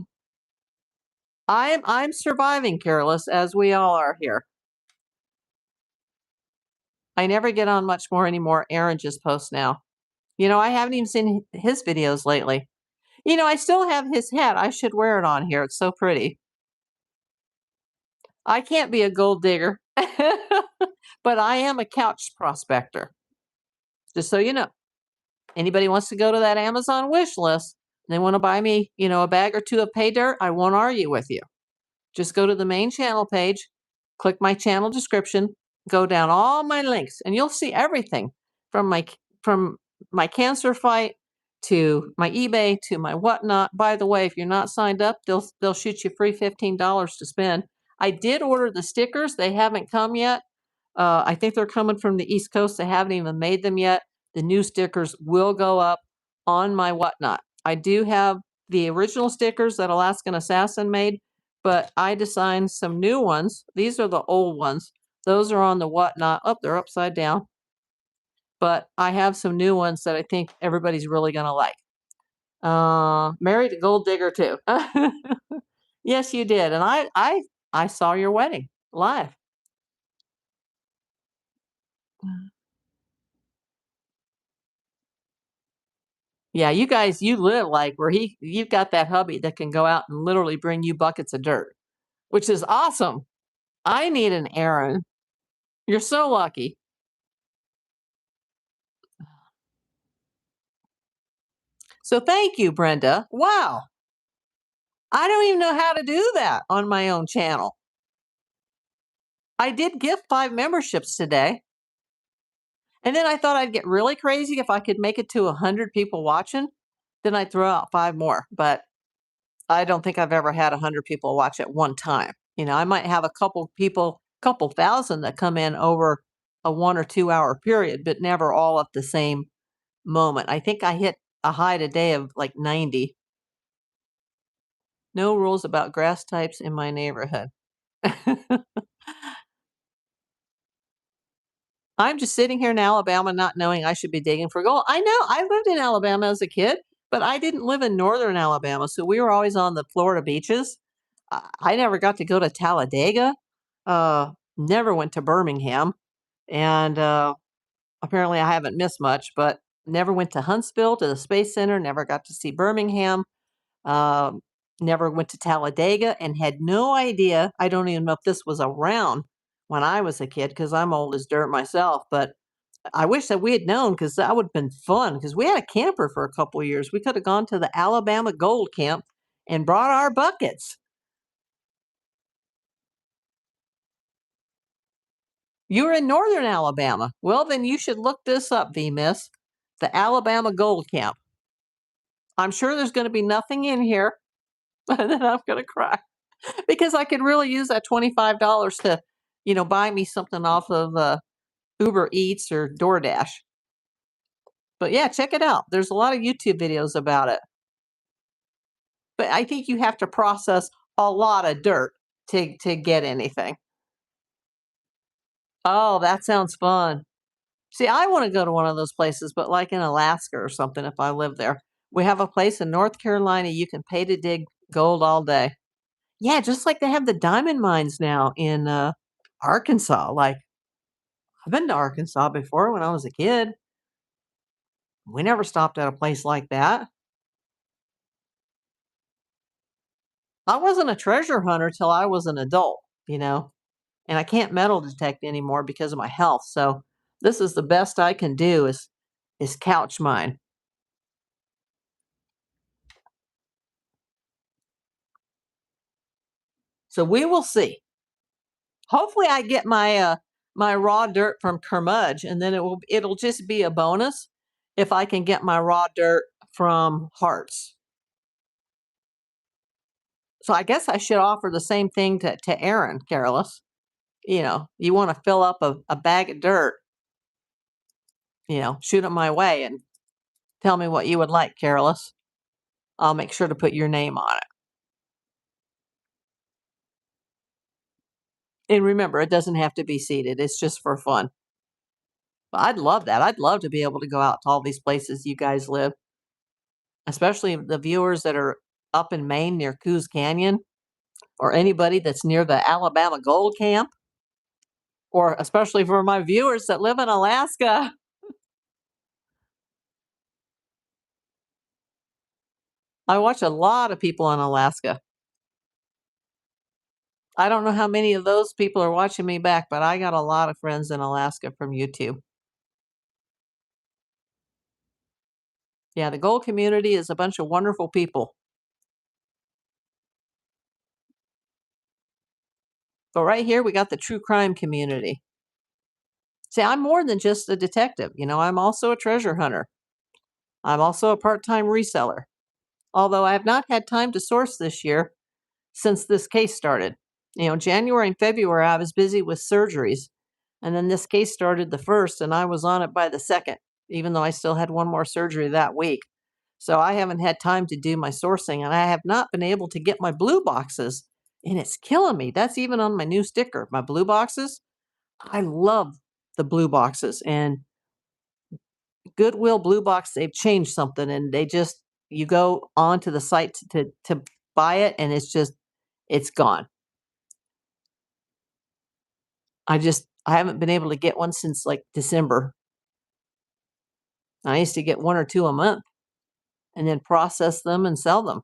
I'm surviving, Careless, as we all are here. I never get on much more anymore. Aaron just posts now. I haven't even seen his videos lately. I still have his hat. I should wear it on here. It's so pretty. I can't be a gold digger, but I am a couch prospector. Just so you know, anybody wants to go to that Amazon wish list, and they want to buy me, a bag or two of pay dirt, I won't argue with you. Just go to the main channel page, click my channel description, go down all my links, and you'll see everything from my cancer fight to my eBay to my Whatnot. By the way, if you're not signed up, they'll shoot you free $15 to spend. I did order the stickers; they haven't come yet. I think they're coming from the East Coast. They haven't even made them yet. The new stickers will go up on my Whatnot. I do have the original stickers that Alaskan Assassin made, but I designed some new ones. These are the old ones. Those are on the Whatnot. Oh, they're upside down. But I have some new ones that I think everybody's really going to like. Married a gold digger too. Yes, you did. And I saw your wedding live. Yeah, you guys, you live like where you've got that hubby that can go out and literally bring you buckets of dirt, which is awesome. I need an Aaron. You're so lucky. So thank you, Brenda. Wow. I don't even know how to do that on my own channel. I did gift 5 memberships today. And then I thought I'd get really crazy if I could make it to 100 people watching. Then I'd throw out 5 more. But I don't think I've ever had 100 people watch at one time. I might have a couple people, couple thousand that come in over a 1 or 2 hour period, but never all at the same moment. I think I hit a high today of like 90. No rules about grass types in my neighborhood. I'm just sitting here in Alabama not knowing I should be digging for gold. I know I lived in Alabama as a kid, but I didn't live in northern Alabama, so we were always on the Florida beaches. I never got to go to Talladega. Never went to Birmingham, and apparently I haven't missed much. But never went to Huntsville to the Space Center. Never got to see Birmingham. Um, Never went to Talladega, and had no idea. I don't even know if this was around when I was a kid because I'm old as dirt myself. But I wish that we had known because that would have been fun. Because we had a camper for a couple of years. We could have gone to the Alabama Gold Camp and brought our buckets. You were in northern Alabama. Well, then you should look this up, V Miss. The Alabama Gold Camp. I'm sure there's going to be nothing in here, and then I'm going to cry because I could really use that $25 to, buy me something off of Uber Eats or DoorDash. But yeah, check it out. There's a lot of YouTube videos about it. But I think you have to process a lot of dirt to get anything. Oh, that sounds fun. See, I wanna go to one of those places, but like in Alaska or something if I live there. We have a place in North Carolina you can pay to dig gold all day. Yeah, just like they have the diamond mines now in, Arkansas, like, I've been to Arkansas before when I was a kid. We never stopped at a place like that. I wasn't a treasure hunter till I was an adult, and I can't metal detect anymore because of my health, so this is the best I can do is couch mine. So we will see. Hopefully, I get my raw dirt from Kermudge, and then it'll just be a bonus if I can get my raw dirt from Hearts. So I guess I should offer the same thing to Aaron, Careless. You want to fill up a bag of dirt, shoot it my way and tell me what you would like, Careless. I'll make sure to put your name on it. And remember, it doesn't have to be seated. It's just for fun. But I'd love that. I'd love to be able to go out to all these places you guys live, especially the viewers that are up in Maine near Coos Canyon, or anybody that's near the Alabama Gold Camp, or especially for my viewers that live in Alaska. I watch a lot of people in Alaska. I don't know how many of those people are watching me back, but I got a lot of friends in Alaska from YouTube. Yeah, the gold community is a bunch of wonderful people. But right here, we got the true crime community. See, I'm more than just a detective. I'm also a treasure hunter. I'm also a part time reseller, although I have not had time to source this year since this case started. January and February, I was busy with surgeries. And then this case started the first, and I was on it by the second, even though I still had one more surgery that week. So I haven't had time to do my sourcing, and I have not been able to get my blue boxes, and it's killing me. That's even on my new sticker, my blue boxes. I love the blue boxes, and Goodwill Blue Box, they've changed something, and you go onto the site to buy it, and it's gone. I haven't been able to get one since like December. I used to get one or two a month and then process them and sell them.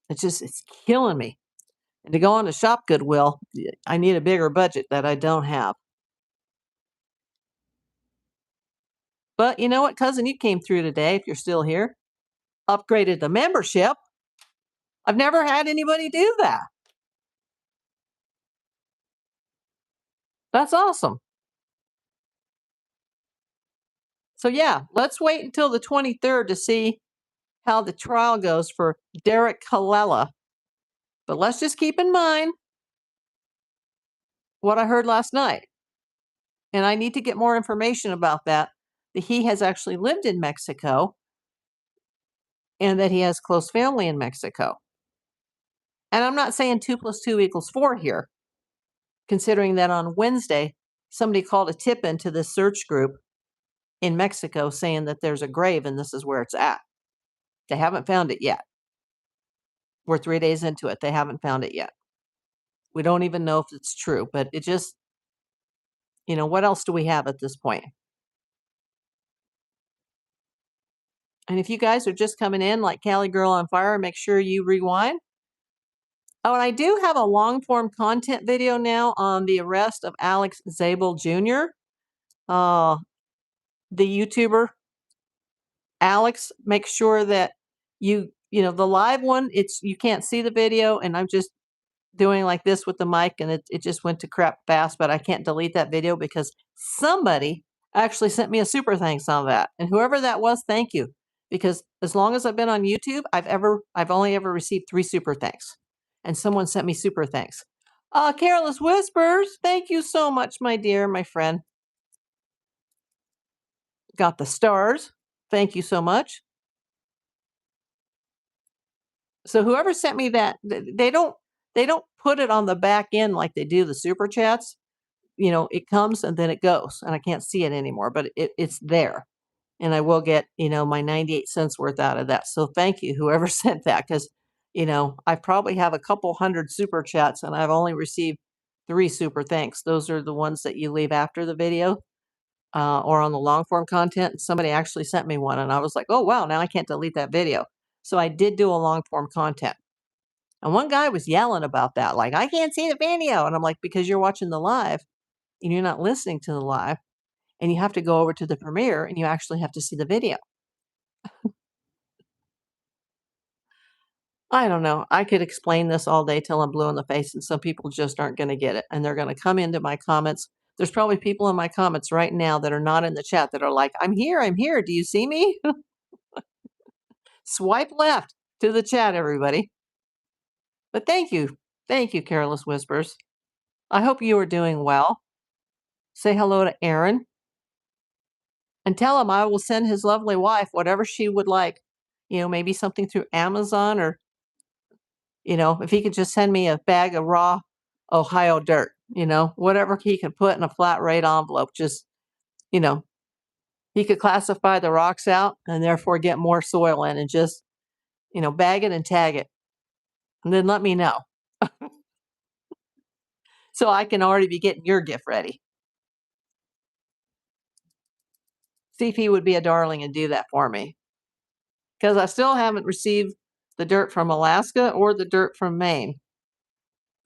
It's killing me. And to go on to shop Goodwill, I need a bigger budget that I don't have. But you know what, cousin, you came through today if you're still here. Upgraded the membership. I've never had anybody do that. That's awesome. So yeah, let's wait until the 23rd to see how the trial goes for Derrick Callella. But let's just keep in mind what I heard last night. And I need to get more information about that. That he has actually lived in Mexico and that he has close family in Mexico. And I'm not saying 2 plus 2 equals 4 here, considering that on Wednesday, somebody called a tip into this search group in Mexico saying that there's a grave and this is where it's at. They haven't found it yet. We're 3 days into it. They haven't found it yet. We don't even know if it's true, but it just, what else do we have at this point? And if you guys are just coming in like Cali Girl on Fire, make sure you rewind Oh, and I do have a long form content video now on the arrest of Alex Zabel Jr., uh, the YouTuber. Alex, make sure that the live one, it's you can't see the video, and I'm just doing like this with the mic, and it just went to crap fast, but I can't delete that video because somebody actually sent me a super thanks on that. And whoever that was, thank you. Because as long as I've been on YouTube, I've only ever received 3 super thanks. And someone sent me super thanks. Careless Whispers, thank you so much, my dear, my friend. Got the stars. Thank you so much. So whoever sent me that, they don't put it on the back end like they do the super chats. It comes and then it goes, and I can't see it anymore, but it's there. And I will get, my 98 cents worth out of that. So thank you, whoever sent that, because, I probably have a couple hundred super chats and I've only received 3 super thanks. Those are the ones that you leave after the video or on the long form content. Somebody actually sent me one and I was like, oh, wow, now I can't delete that video. So I did do a long form content. And one guy was yelling about that, like, I can't see the video. And I'm like, because you're watching the live and you're not listening to the live, and you have to go over to the premiere and you actually have to see the video. I don't know. I could explain this all day till I'm blue in the face, and some people just aren't going to get it. And they're going to come into my comments. There's probably people in my comments right now that are not in the chat that are like, I'm here. I'm here. Do you see me? Swipe left to the chat, everybody. But thank you. Thank you, Careless Whispers. I hope you are doing well. Say hello to Aaron and tell him I will send his lovely wife whatever she would like. Maybe something through Amazon, or if he could just send me a bag of raw Ohio dirt, whatever he could put in a flat rate envelope, just, you know, he could classify the rocks out and therefore get more soil in and just, bag it and tag it. And then let me know so I can already be getting your gift ready. See if he would be a darling and do that for me. Because I still haven't received the dirt from Alaska or the dirt from Maine.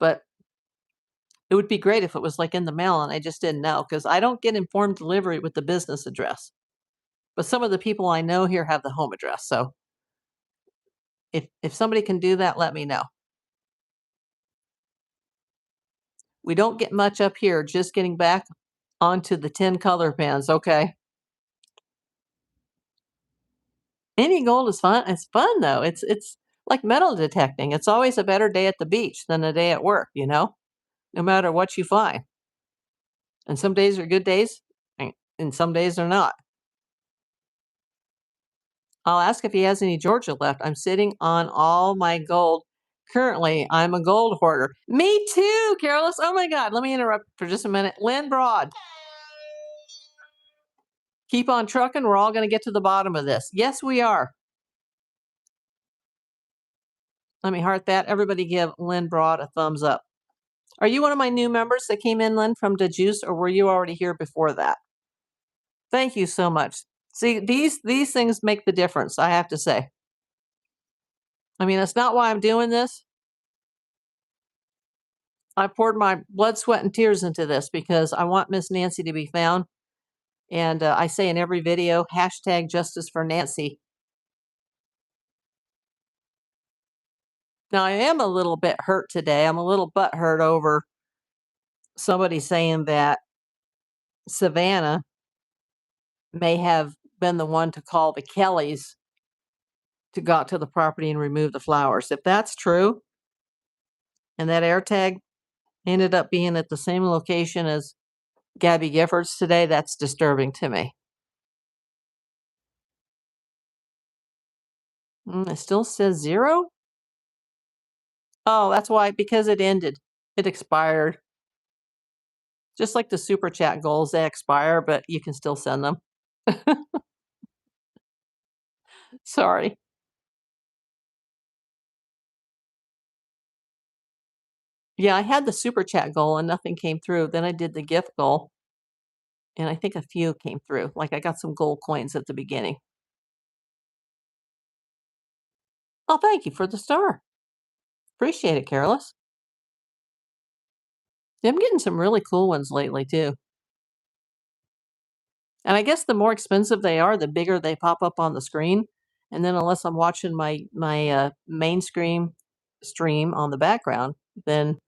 But it would be great if it was like in the mail and I just didn't know, because I don't get informed delivery with the business address. But some of the people I know here have the home address. So if somebody can do that, let me know. We don't get much up here, just getting back onto the 10 color pens. Okay. Any gold is fun. It's fun though. It's like metal detecting. It's always a better day at the beach than a day at work, no matter what you find. And some days are good days, and some days they're not. I'll ask if he has any Georgia left. I'm sitting on all my gold. Currently, I'm a gold hoarder. Me too, Careless. Oh my God. Let me interrupt for just a minute. Lynn Broad. Keep on trucking. We're all going to get to the bottom of this. Yes, we are. Let me heart that. Everybody give Lynn Broad a thumbs up. Are you one of my new members that came in, Lynn, from the Juice, or were you already here before that? Thank you so much. See, these things make the difference, I have to say. I mean, that's not why I'm doing this. I poured my blood, sweat, and tears into this because I want Miss Nancy to be found. And I say in every video, hashtag justice for Nancy. Now, I am a little bit hurt today. I'm a little butthurt over somebody saying that Savannah may have been the one to call the Kellys to go out to the property and remove the flowers. If that's true, and that air tag ended up being at the same location as Gabby Giffords today, that's disturbing to me. It still says 0. Oh, that's why, because it ended. It expired. Just like the super chat goals, they expire, but you can still send them. Sorry. Yeah, I had the super chat goal and nothing came through. Then I did the gift goal, and I think a few came through. Like I got some gold coins at the beginning. Oh, thank you for the star. Appreciate it, Careless. Yeah, I'm getting some really cool ones lately too. And I guess the more expensive they are, the bigger they pop up on the screen. And then unless I'm watching my main screen stream on the background, then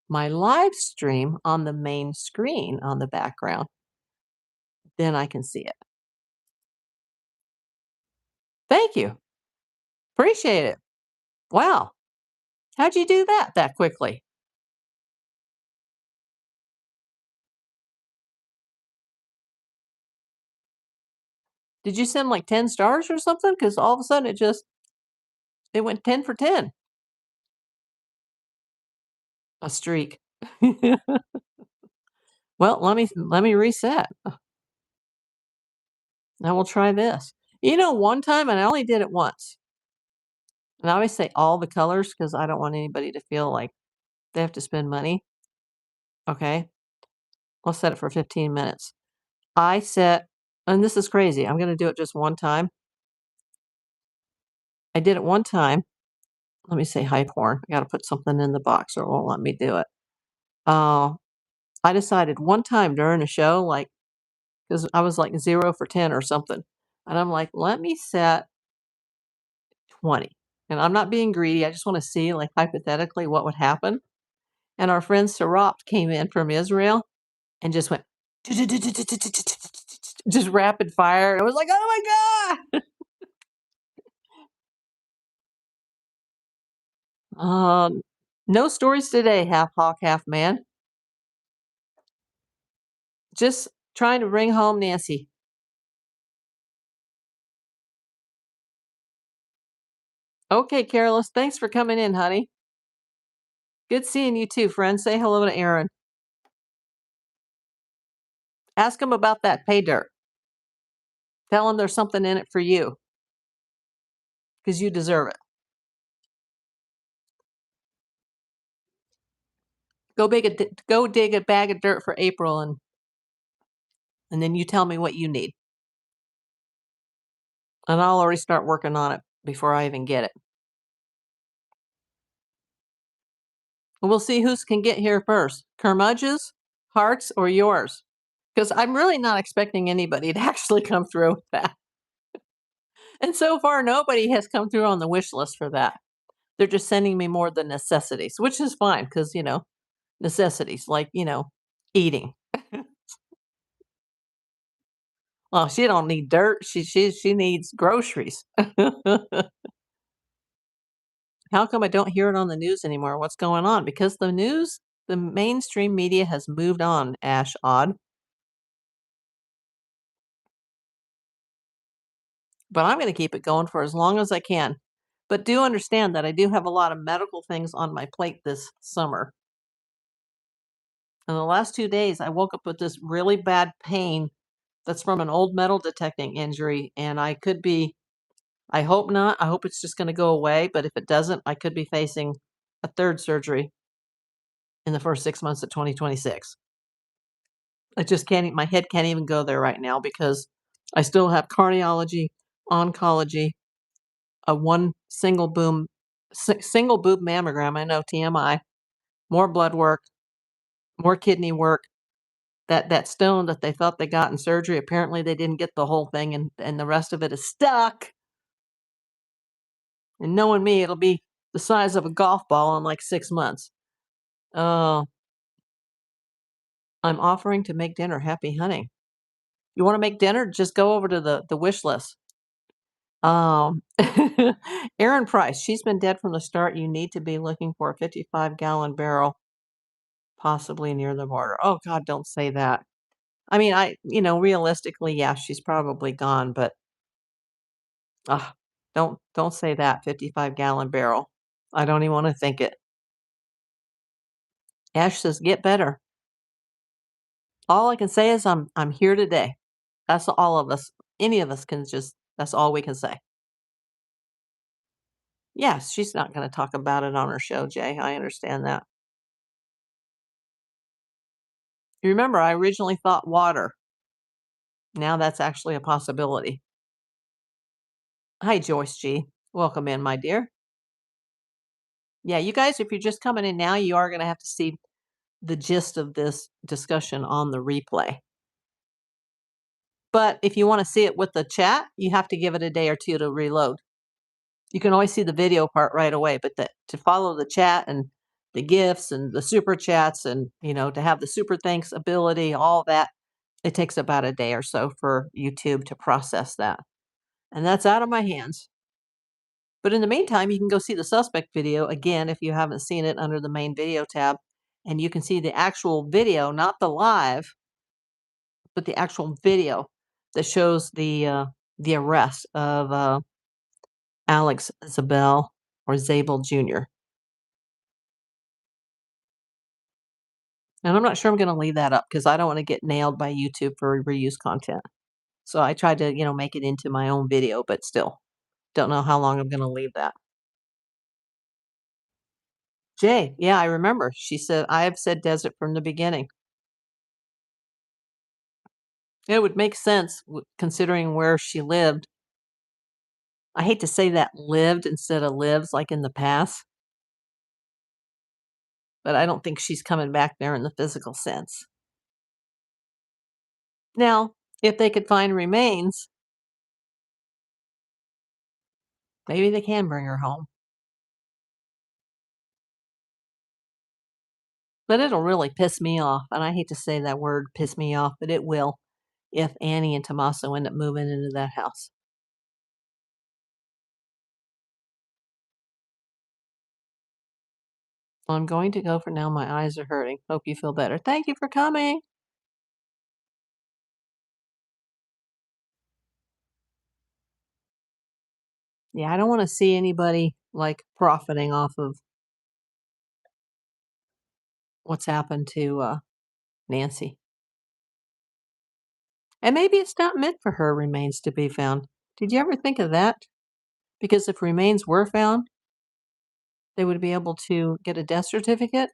my live stream on the main screen on the background, then I can see it. Thank you. Appreciate it. Wow. How'd you do that quickly? Did you send like 10 stars or something? Because all of a sudden it went 10 for 10. A streak. Well, let me reset. I will try this. One time, and I only did it once. And I always say all the colors because I don't want anybody to feel like they have to spend money. Okay. I'll set it for 15 minutes. I set, and this is crazy. I'm going to do it just one time. I did it one time. Let me say hi porn. I got to put something in the box or it won't let me do it. Uh, I decided one time during a show, like, because I was like 0 for 10 or something. And I'm like, let me set 20. And I'm not being greedy. I just want to see, like, hypothetically what would happen. And our friend Sarat came in from Israel and just went, just rapid fire. And I was like, oh my God. No stories today, half hawk, half man. Just trying to bring home Nancy. Okay, Careless. Thanks for coming in, honey. Good seeing you too, friend. Say hello to Aaron. Ask him about that pay dirt. Tell him there's something in it for you because you deserve it. Go dig a bag of dirt for April, and then you tell me what you need, and I'll already start working on it before I even get it. And we'll see who's can get here first, Curmudge's, Hearts, or yours. Because I'm really not expecting anybody to actually come through with that. And so far, nobody has come through on the wish list for that. They're just sending me more the necessities, which is fine because, necessities like, eating. Well, she don't need dirt. She needs groceries. How come I don't hear it on the news anymore? What's going on? Because the mainstream media has moved on, Ash Odd. But I'm going to keep it going for as long as I can. But do understand that I do have a lot of medical things on my plate this summer. In the last 2 days, I woke up with this really bad pain that's from an old metal detecting injury. And I hope not. I hope it's just going to go away. But if it doesn't, I could be facing a third surgery in the first 6 months of 2026. I just can't, my head can't even go there right now because I still have cardiology, oncology, a one single boob mammogram. I know TMI, more blood work, more kidney work. That stone that they thought they got in surgery, apparently they didn't get the whole thing, and the rest of it is stuck. And knowing me, it'll be the size of a golf ball in like 6 months. Oh, I'm offering to make dinner. Happy hunting. You want to make dinner? Just go over to the wish list. Um, Erin Price, she's been dead from the start. You need to be looking for a 55-gallon barrel, possibly near the border. Oh God, don't say that. I mean, realistically, yeah, she's probably gone, but uh, don't say that. 55-gallon barrel. I don't even want to think it. Ash says, get better. All I can say is I'm here today. That's all of us. Any of us can just. That's all we can say. Yes, she's not going to talk about it on her show, Jay. I understand that. You remember, I originally thought water. Now that's actually a possibility. Hi, Joyce G. Welcome in, my dear. Yeah, you guys, if you're just coming in now, you are going to have to see the gist of this discussion on the replay. But if you want to see it with the chat, you have to give it a day or two to reload. You can always see the video part right away, but to follow the chat and the gifts and the super chats and, to have the super thanks ability, all that, it takes about a day or so for YouTube to process that. And that's out of my hands. But in the meantime, you can go see the suspect video again if you haven't seen it under the main video tab. And you can see the actual video, not the live, but the actual video that shows the arrest of Alex Zabel or Zabel Jr. And I'm not sure I'm going to leave that up because I don't want to get nailed by YouTube for reuse content. So I tried to, make it into my own video, but still don't know how long I'm going to leave that. Jay, yeah, I remember. She said, I have said desert from the beginning. It would make sense considering where she lived. I hate to say that lived instead of lives like in the past, but I don't think she's coming back there in the physical sense. Now, if they could find remains, maybe they can bring her home. But it'll really piss me off, and I hate to say that word, piss me off, but it will if Annie and Tommaso end up moving into that house. I'm going to go for now. My eyes are hurting. Hope you feel better. Thank you for coming. Yeah, I don't want to see anybody like profiting off of what's happened to Nancy. And maybe it's not meant for her remains to be found. Did you ever think of that? Because if remains were found, they would be able to get a death certificate,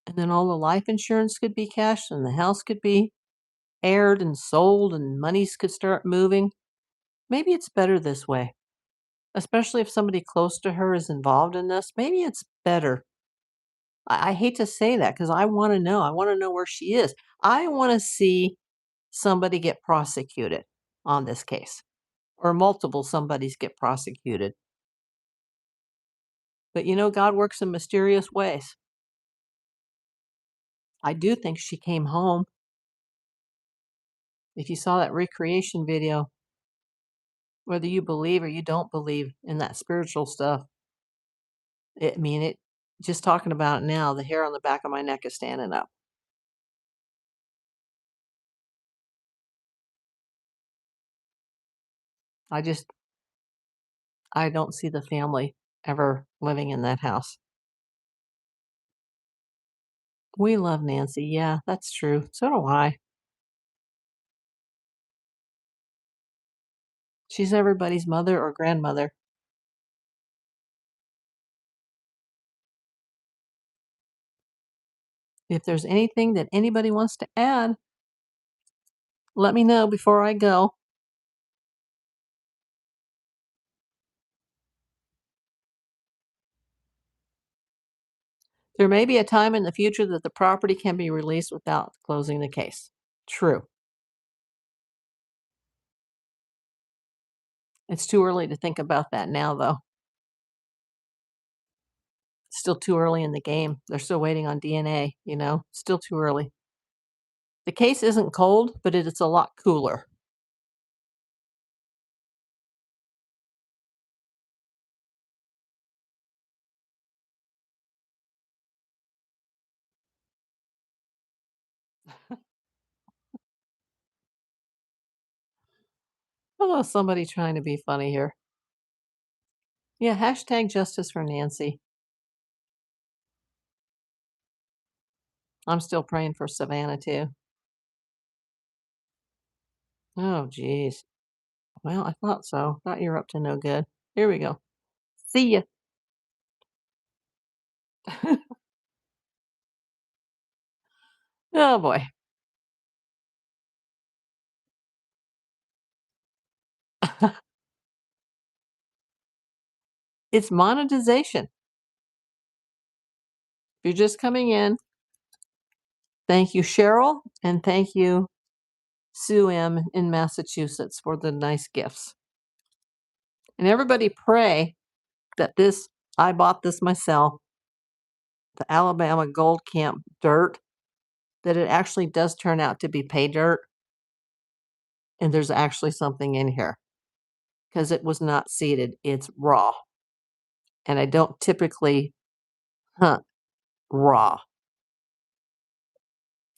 and then all the life insurance could be cashed, and the house could be aired and sold, and monies could start moving. Maybe it's better this way, especially if somebody close to her is involved in this. Maybe it's better. I hate to say that because I want to know. I want to know where she is. I want to see somebody get prosecuted on this case, or multiple somebodies get prosecuted. But God works in mysterious ways. I do think she came home. If you saw that recreation video, whether you believe or you don't believe in that spiritual stuff, it just talking about it now, the hair on the back of my neck is standing up. I just I don't see the family ever living in that house. We love Nancy. Yeah, that's true. So do I. She's everybody's mother or grandmother. If there's anything that anybody wants to add, let me know before I go. There may be a time in the future that the property can be released without closing the case. True. It's too early to think about that now, though. It's still too early in the game. They're still waiting on DNA, Still too early. The case isn't cold, but it's a lot cooler. Oh, somebody trying to be funny here. Yeah, hashtag justice for Nancy. I'm still praying for Savannah, too. Oh, geez. Well, I thought so. Thought you were up to no good. Here we go. See ya. Oh, boy. It's monetization. If you're just coming in, thank you, Cheryl, and thank you, Sue M. in Massachusetts, for the nice gifts. And everybody pray that I bought this myself, the Alabama Gold Camp dirt, that it actually does turn out to be pay dirt. And there's actually something in here because it was not seeded. It's raw. And I don't typically hunt raw.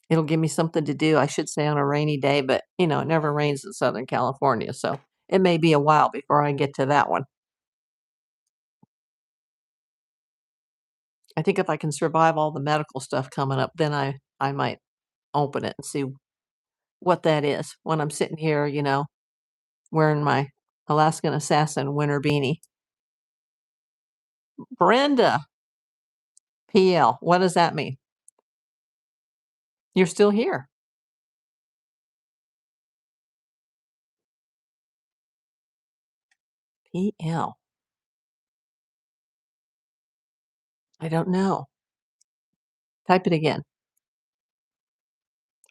It'll give me something to do, I should say, on a rainy day, but it never rains in Southern California. So it may be a while before I get to that one. I think if I can survive all the medical stuff coming up, then I might open it and see what that is when I'm sitting here, wearing my Alaskan Assassin winter beanie. Brenda, PL, what does that mean? You're still here. PL. I don't know. Type it again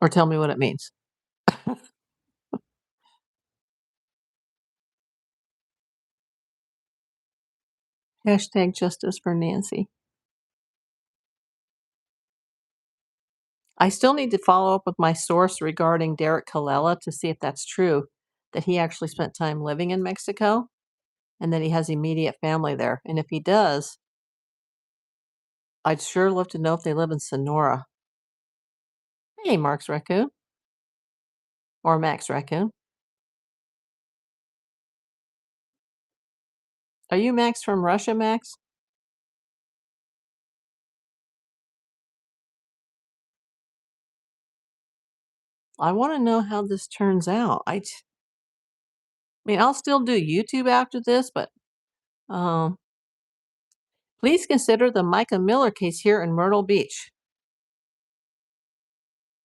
or tell me what it means. Hashtag justice for Nancy. I still need to follow up with my source regarding Derrick Callella to see if that's true, that he actually spent time living in Mexico and that he has immediate family there. And if he does, I'd sure love to know if they live in Sonora. Hey, Mark's Raccoon. Or Max Raccoon. Are you Max from Russia, Max? I want to know how this turns out. I mean, I'll still do YouTube after this, but um, please consider the Micah Miller case here in Myrtle Beach.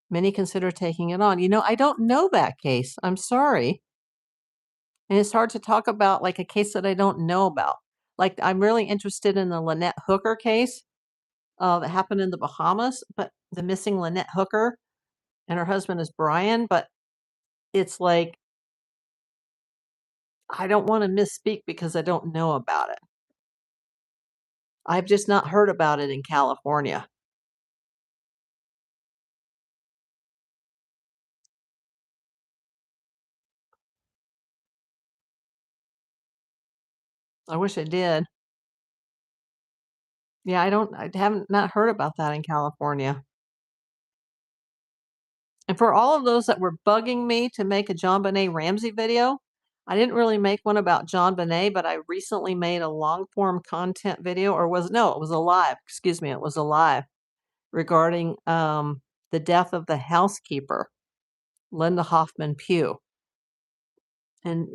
Many consider taking it on. I don't know that case. I'm sorry. And it's hard to talk about like a case that I don't know about. Like, I'm really interested in the Lynette Hooker case that happened in the Bahamas, but the missing Lynette Hooker and her husband is Brian. But it's like, I don't want to misspeak because I don't know about it. I've just not heard about it in California. I wish I did. Yeah, I haven't not heard about that in California. And for all of those that were bugging me to make a John Benet Ramsey video, I didn't really make one about John Benet, but I recently made a long form content video, or it was a live, excuse me, it was a live regarding the death of the housekeeper, Linda Hoffman Pugh. And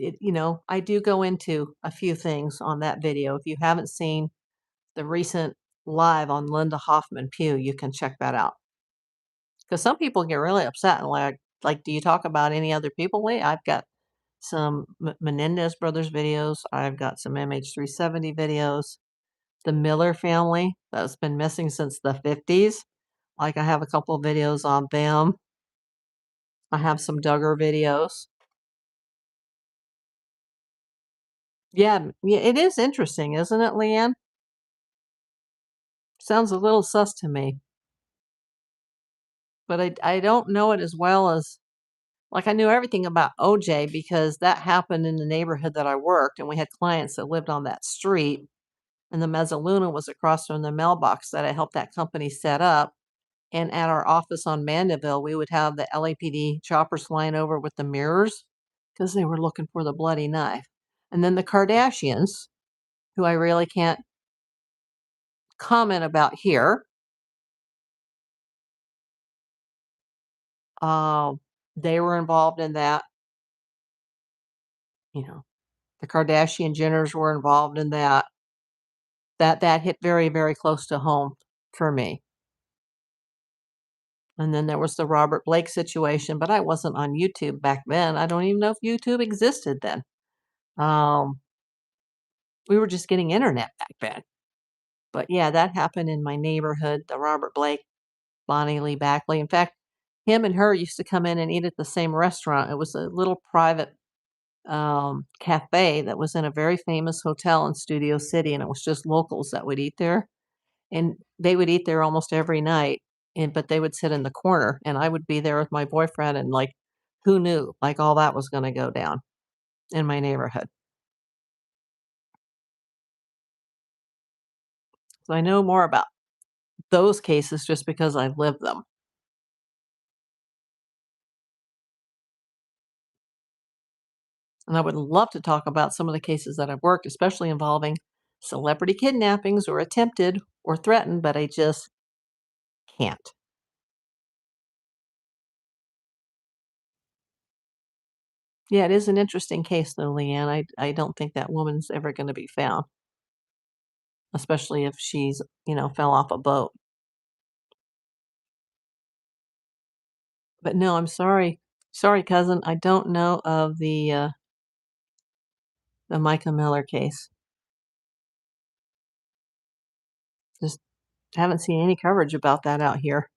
I do go into a few things on that video. If you haven't seen the recent live on Linda Hoffman Pugh, you can check that out. Because some people get really upset and like, do you talk about any other people? Wait, I've got some Menendez brothers videos. I've got some MH370 videos. The Miller family that's been missing since the 50s. Like, I have a couple of videos on them. I have some Duggar videos. Yeah, it is interesting, isn't it, Leanne? Sounds a little sus to me. But I don't know it as well as, like, I knew everything about OJ because that happened in the neighborhood that I worked, and we had clients that lived on that street, and the Mezzaluna was across from the mailbox that I helped that company set up. And at our office on Mandeville, we would have the LAPD choppers flying over with the mirrors because they were looking for the bloody knife. And then the Kardashians, who I really can't comment about here, uh, they were involved in that. The Kardashian Jenners were involved in that. That hit very, very close to home for me. And then there was the Robert Blake situation, but I wasn't on YouTube back then. I don't even know if YouTube existed then. Um, We were just getting internet back then. But yeah, that happened in my neighborhood, the Robert Blake, Bonnie Lee Backley. In fact, him and her used to come in and eat at the same restaurant. It was a little private cafe that was in a very famous hotel in Studio City, and it was just locals that would eat there. And they would eat there almost every night, but they would sit in the corner, and I would be there with my boyfriend, and like, who knew? Like all that was going to go down in my neighborhood. So I know more about those cases just because I lived them. And I would love to talk about some of the cases that I've worked, especially involving celebrity kidnappings or attempted or threatened, but I just can't. Yeah, it is an interesting case though, Leanne. I don't think that woman's ever going to be found, especially if she's, fell off a boat. But no, I'm sorry. Sorry, cousin. I don't know of the Micah Miller case. Just haven't seen any coverage about that out here.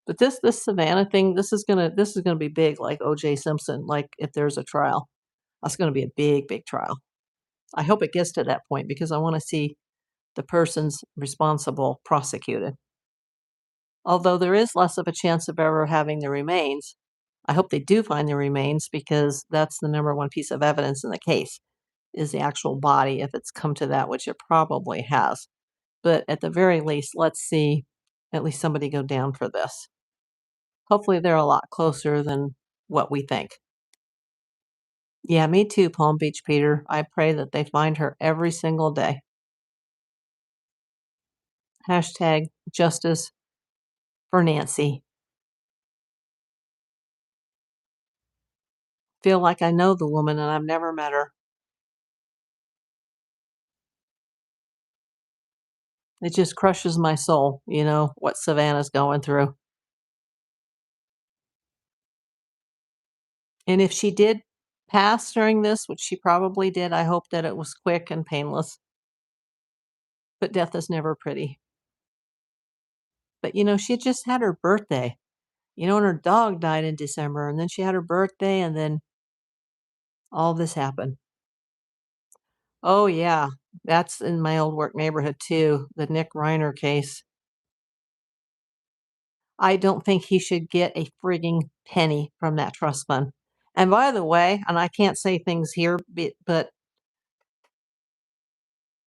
But this Savannah thing, this is gonna be big, like O.J. Simpson. Like if there's a trial, that's gonna be a big, big trial. I hope it gets to that point because I want to see the persons responsible prosecuted. Although there is less of a chance of ever having the remains, I hope they do find the remains because that's the number one piece of evidence in the case is the actual body if it's come to that, which it probably has. But at the very least, let's see at least somebody go down for this. Hopefully, they're a lot closer than what we think. Yeah, me too, Palm Beach Peter. I pray that they find her every single day. Hashtag justice for Nancy. Feel like I know the woman and I've never met her. It just crushes my soul, what Savannah's going through. And if she did pass during this, which she probably did, I hope that it was quick and painless. But death is never pretty. But, she just had her birthday, and her dog died in December, and then she had her birthday, and then all this happened. Oh, yeah. That's in my old work neighborhood too, the Nick Reiner case. I don't think he should get a frigging penny from that trust fund. And by the way, and I can't say things here, but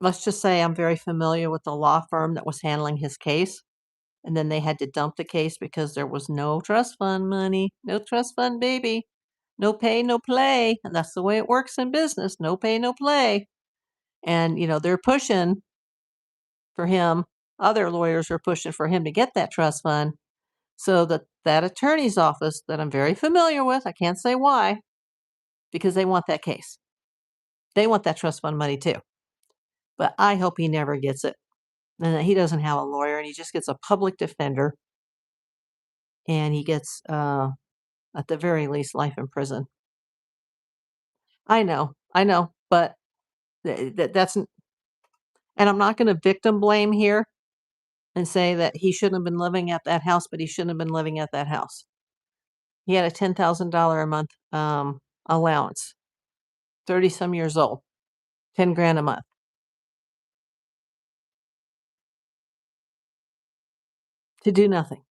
let's just say I'm very familiar with the law firm that was handling his case. And then they had to dump the case because there was no trust fund money, no trust fund baby, no pay, no play. And that's the way it works in business, no pay, no play. And, they're pushing for him. Other lawyers are pushing for him to get that trust fund so that attorney's office that I'm very familiar with, I can't say why, because they want that case. They want that trust fund money too. But I hope he never gets it and that he doesn't have a lawyer and he just gets a public defender and he gets, at the very least, life in prison. I know, but that's, and I'm not going to victim blame here and say that he shouldn't have been living at that house, but he shouldn't have been living at that house. He had a $10,000 a month allowance, 30 some years old, 10 grand a month to do nothing.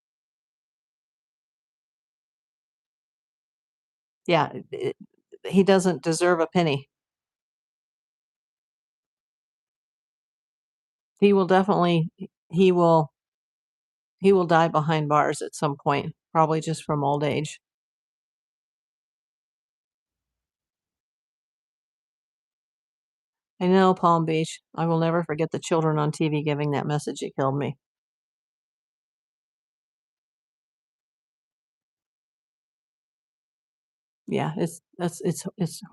Yeah, he doesn't deserve a penny. He will definitely he will he will die behind bars at some point, probably just from old age. I know, Palm Beach. I will never forget the children on TV giving that message. It killed me. Yeah, it's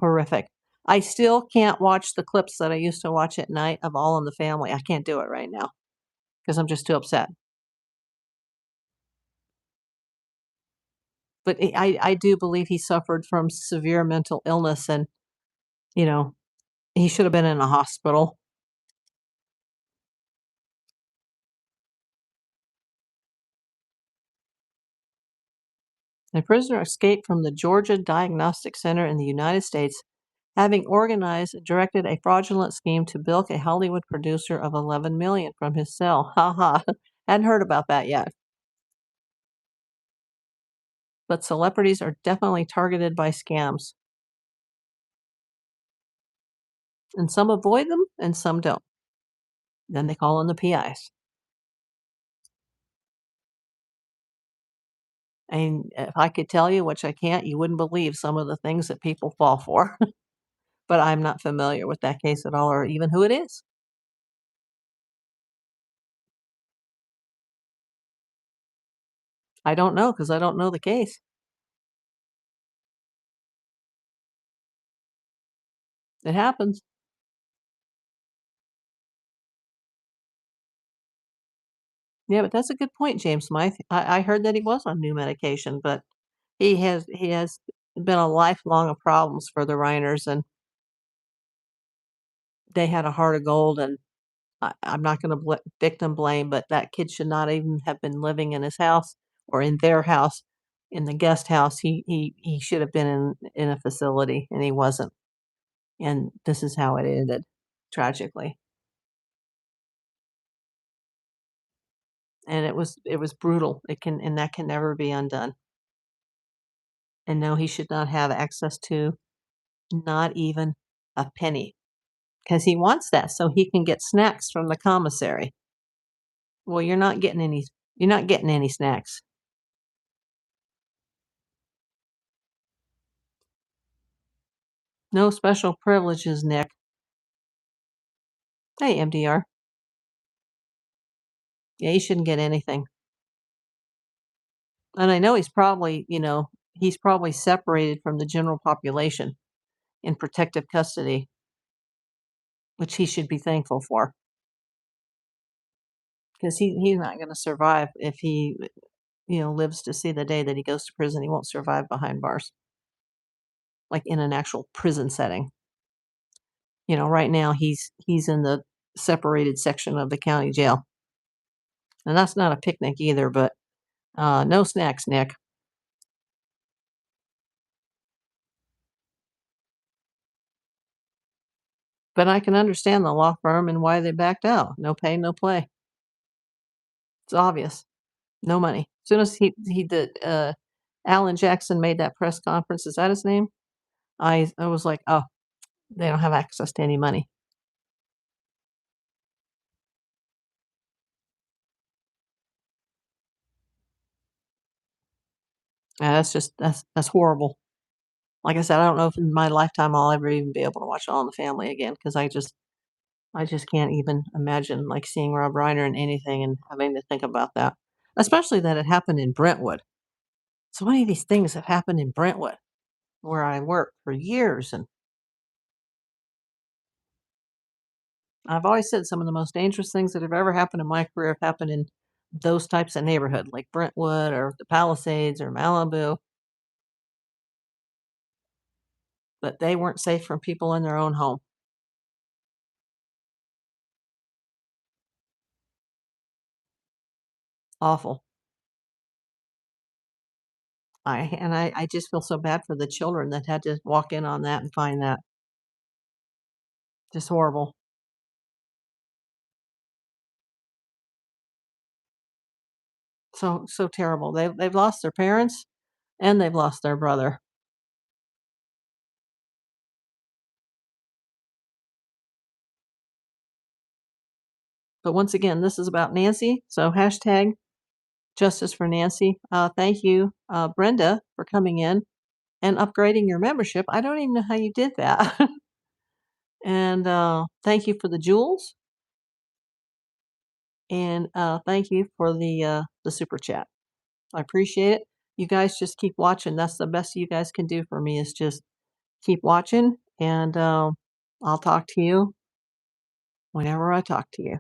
horrific. I still can't watch the clips that I used to watch at night of All in the Family. I can't do it right now because I'm just too upset. But I do believe he suffered from severe mental illness and, you know, he should have been in a hospital. A prisoner escaped from the Georgia Diagnostic Center in the United States, having organized and directed a fraudulent scheme to bilk a Hollywood producer of 11 million from his cell. Ha ha. Hadn't heard about that yet. But celebrities are definitely targeted by scams, and some avoid them and some don't. Then they call in the PIs. And if I could tell you, which I can't, you wouldn't believe some of the things that people fall for. But I'm not familiar with that case at all or even who it is. I don't know because I don't know the case. It happens. Yeah, but that's a good point, James Smythe. I heard that he was on new medication, but he has been a lifelong of problems for the Reiners, and they had a heart of gold, and I'm not gonna victim blame, but that kid should not even have been living in his house or in their house, in the guest house. He should have been in a facility, and he wasn't, and this is how it ended, tragically. And it was brutal. It can and that can never be undone. And no, he should not have access to not even a penny, because he wants that so he can get snacks from the commissary. Well, you're not getting any snacks. No special privileges, Nick. Hey, MDR. Yeah, he shouldn't get anything. And I know he's probably separated from the general population in protective custody, which he should be thankful for, because he's not gonna survive if he, lives to see the day that he goes to prison. He won't survive behind bars, like, in an actual prison setting. Right now, he's in the separated section of the county jail, and that's not a picnic either, but, no snacks, Nick. But I can understand the law firm and why they backed out. No pay, no play. It's obvious. No money. As soon as he did, Alan Jackson made that press conference, is that his name? I was like, "Oh, they don't have access to any money." Yeah, that's horrible. Like I said, I don't know if in my lifetime I'll ever even be able to watch All in the Family again because I just can't even imagine, like, seeing Rob Reiner in anything and having to think about that, especially that it happened in Brentwood. So many of these things have happened in Brentwood, where I worked for years, and I've always said some of the most dangerous things that have ever happened in my career have happened in those types of neighborhood, like Brentwood or the Palisades or Malibu, but they weren't safe from people in their own home. Awful. I just feel so bad for the children that had to walk in on that and find that. Just horrible. So terrible. They've lost their parents and they've lost their brother. But once again, this is about Nancy, so hashtag justice for Nancy. Thank you, Brenda, for coming in and upgrading your membership. I don't even know how you did that. And thank you for the jewels, and thank you for the super chat. I appreciate it. You guys just keep watching. That's the best you guys can do for me is just keep watching, and I'll talk to you whenever I talk to you.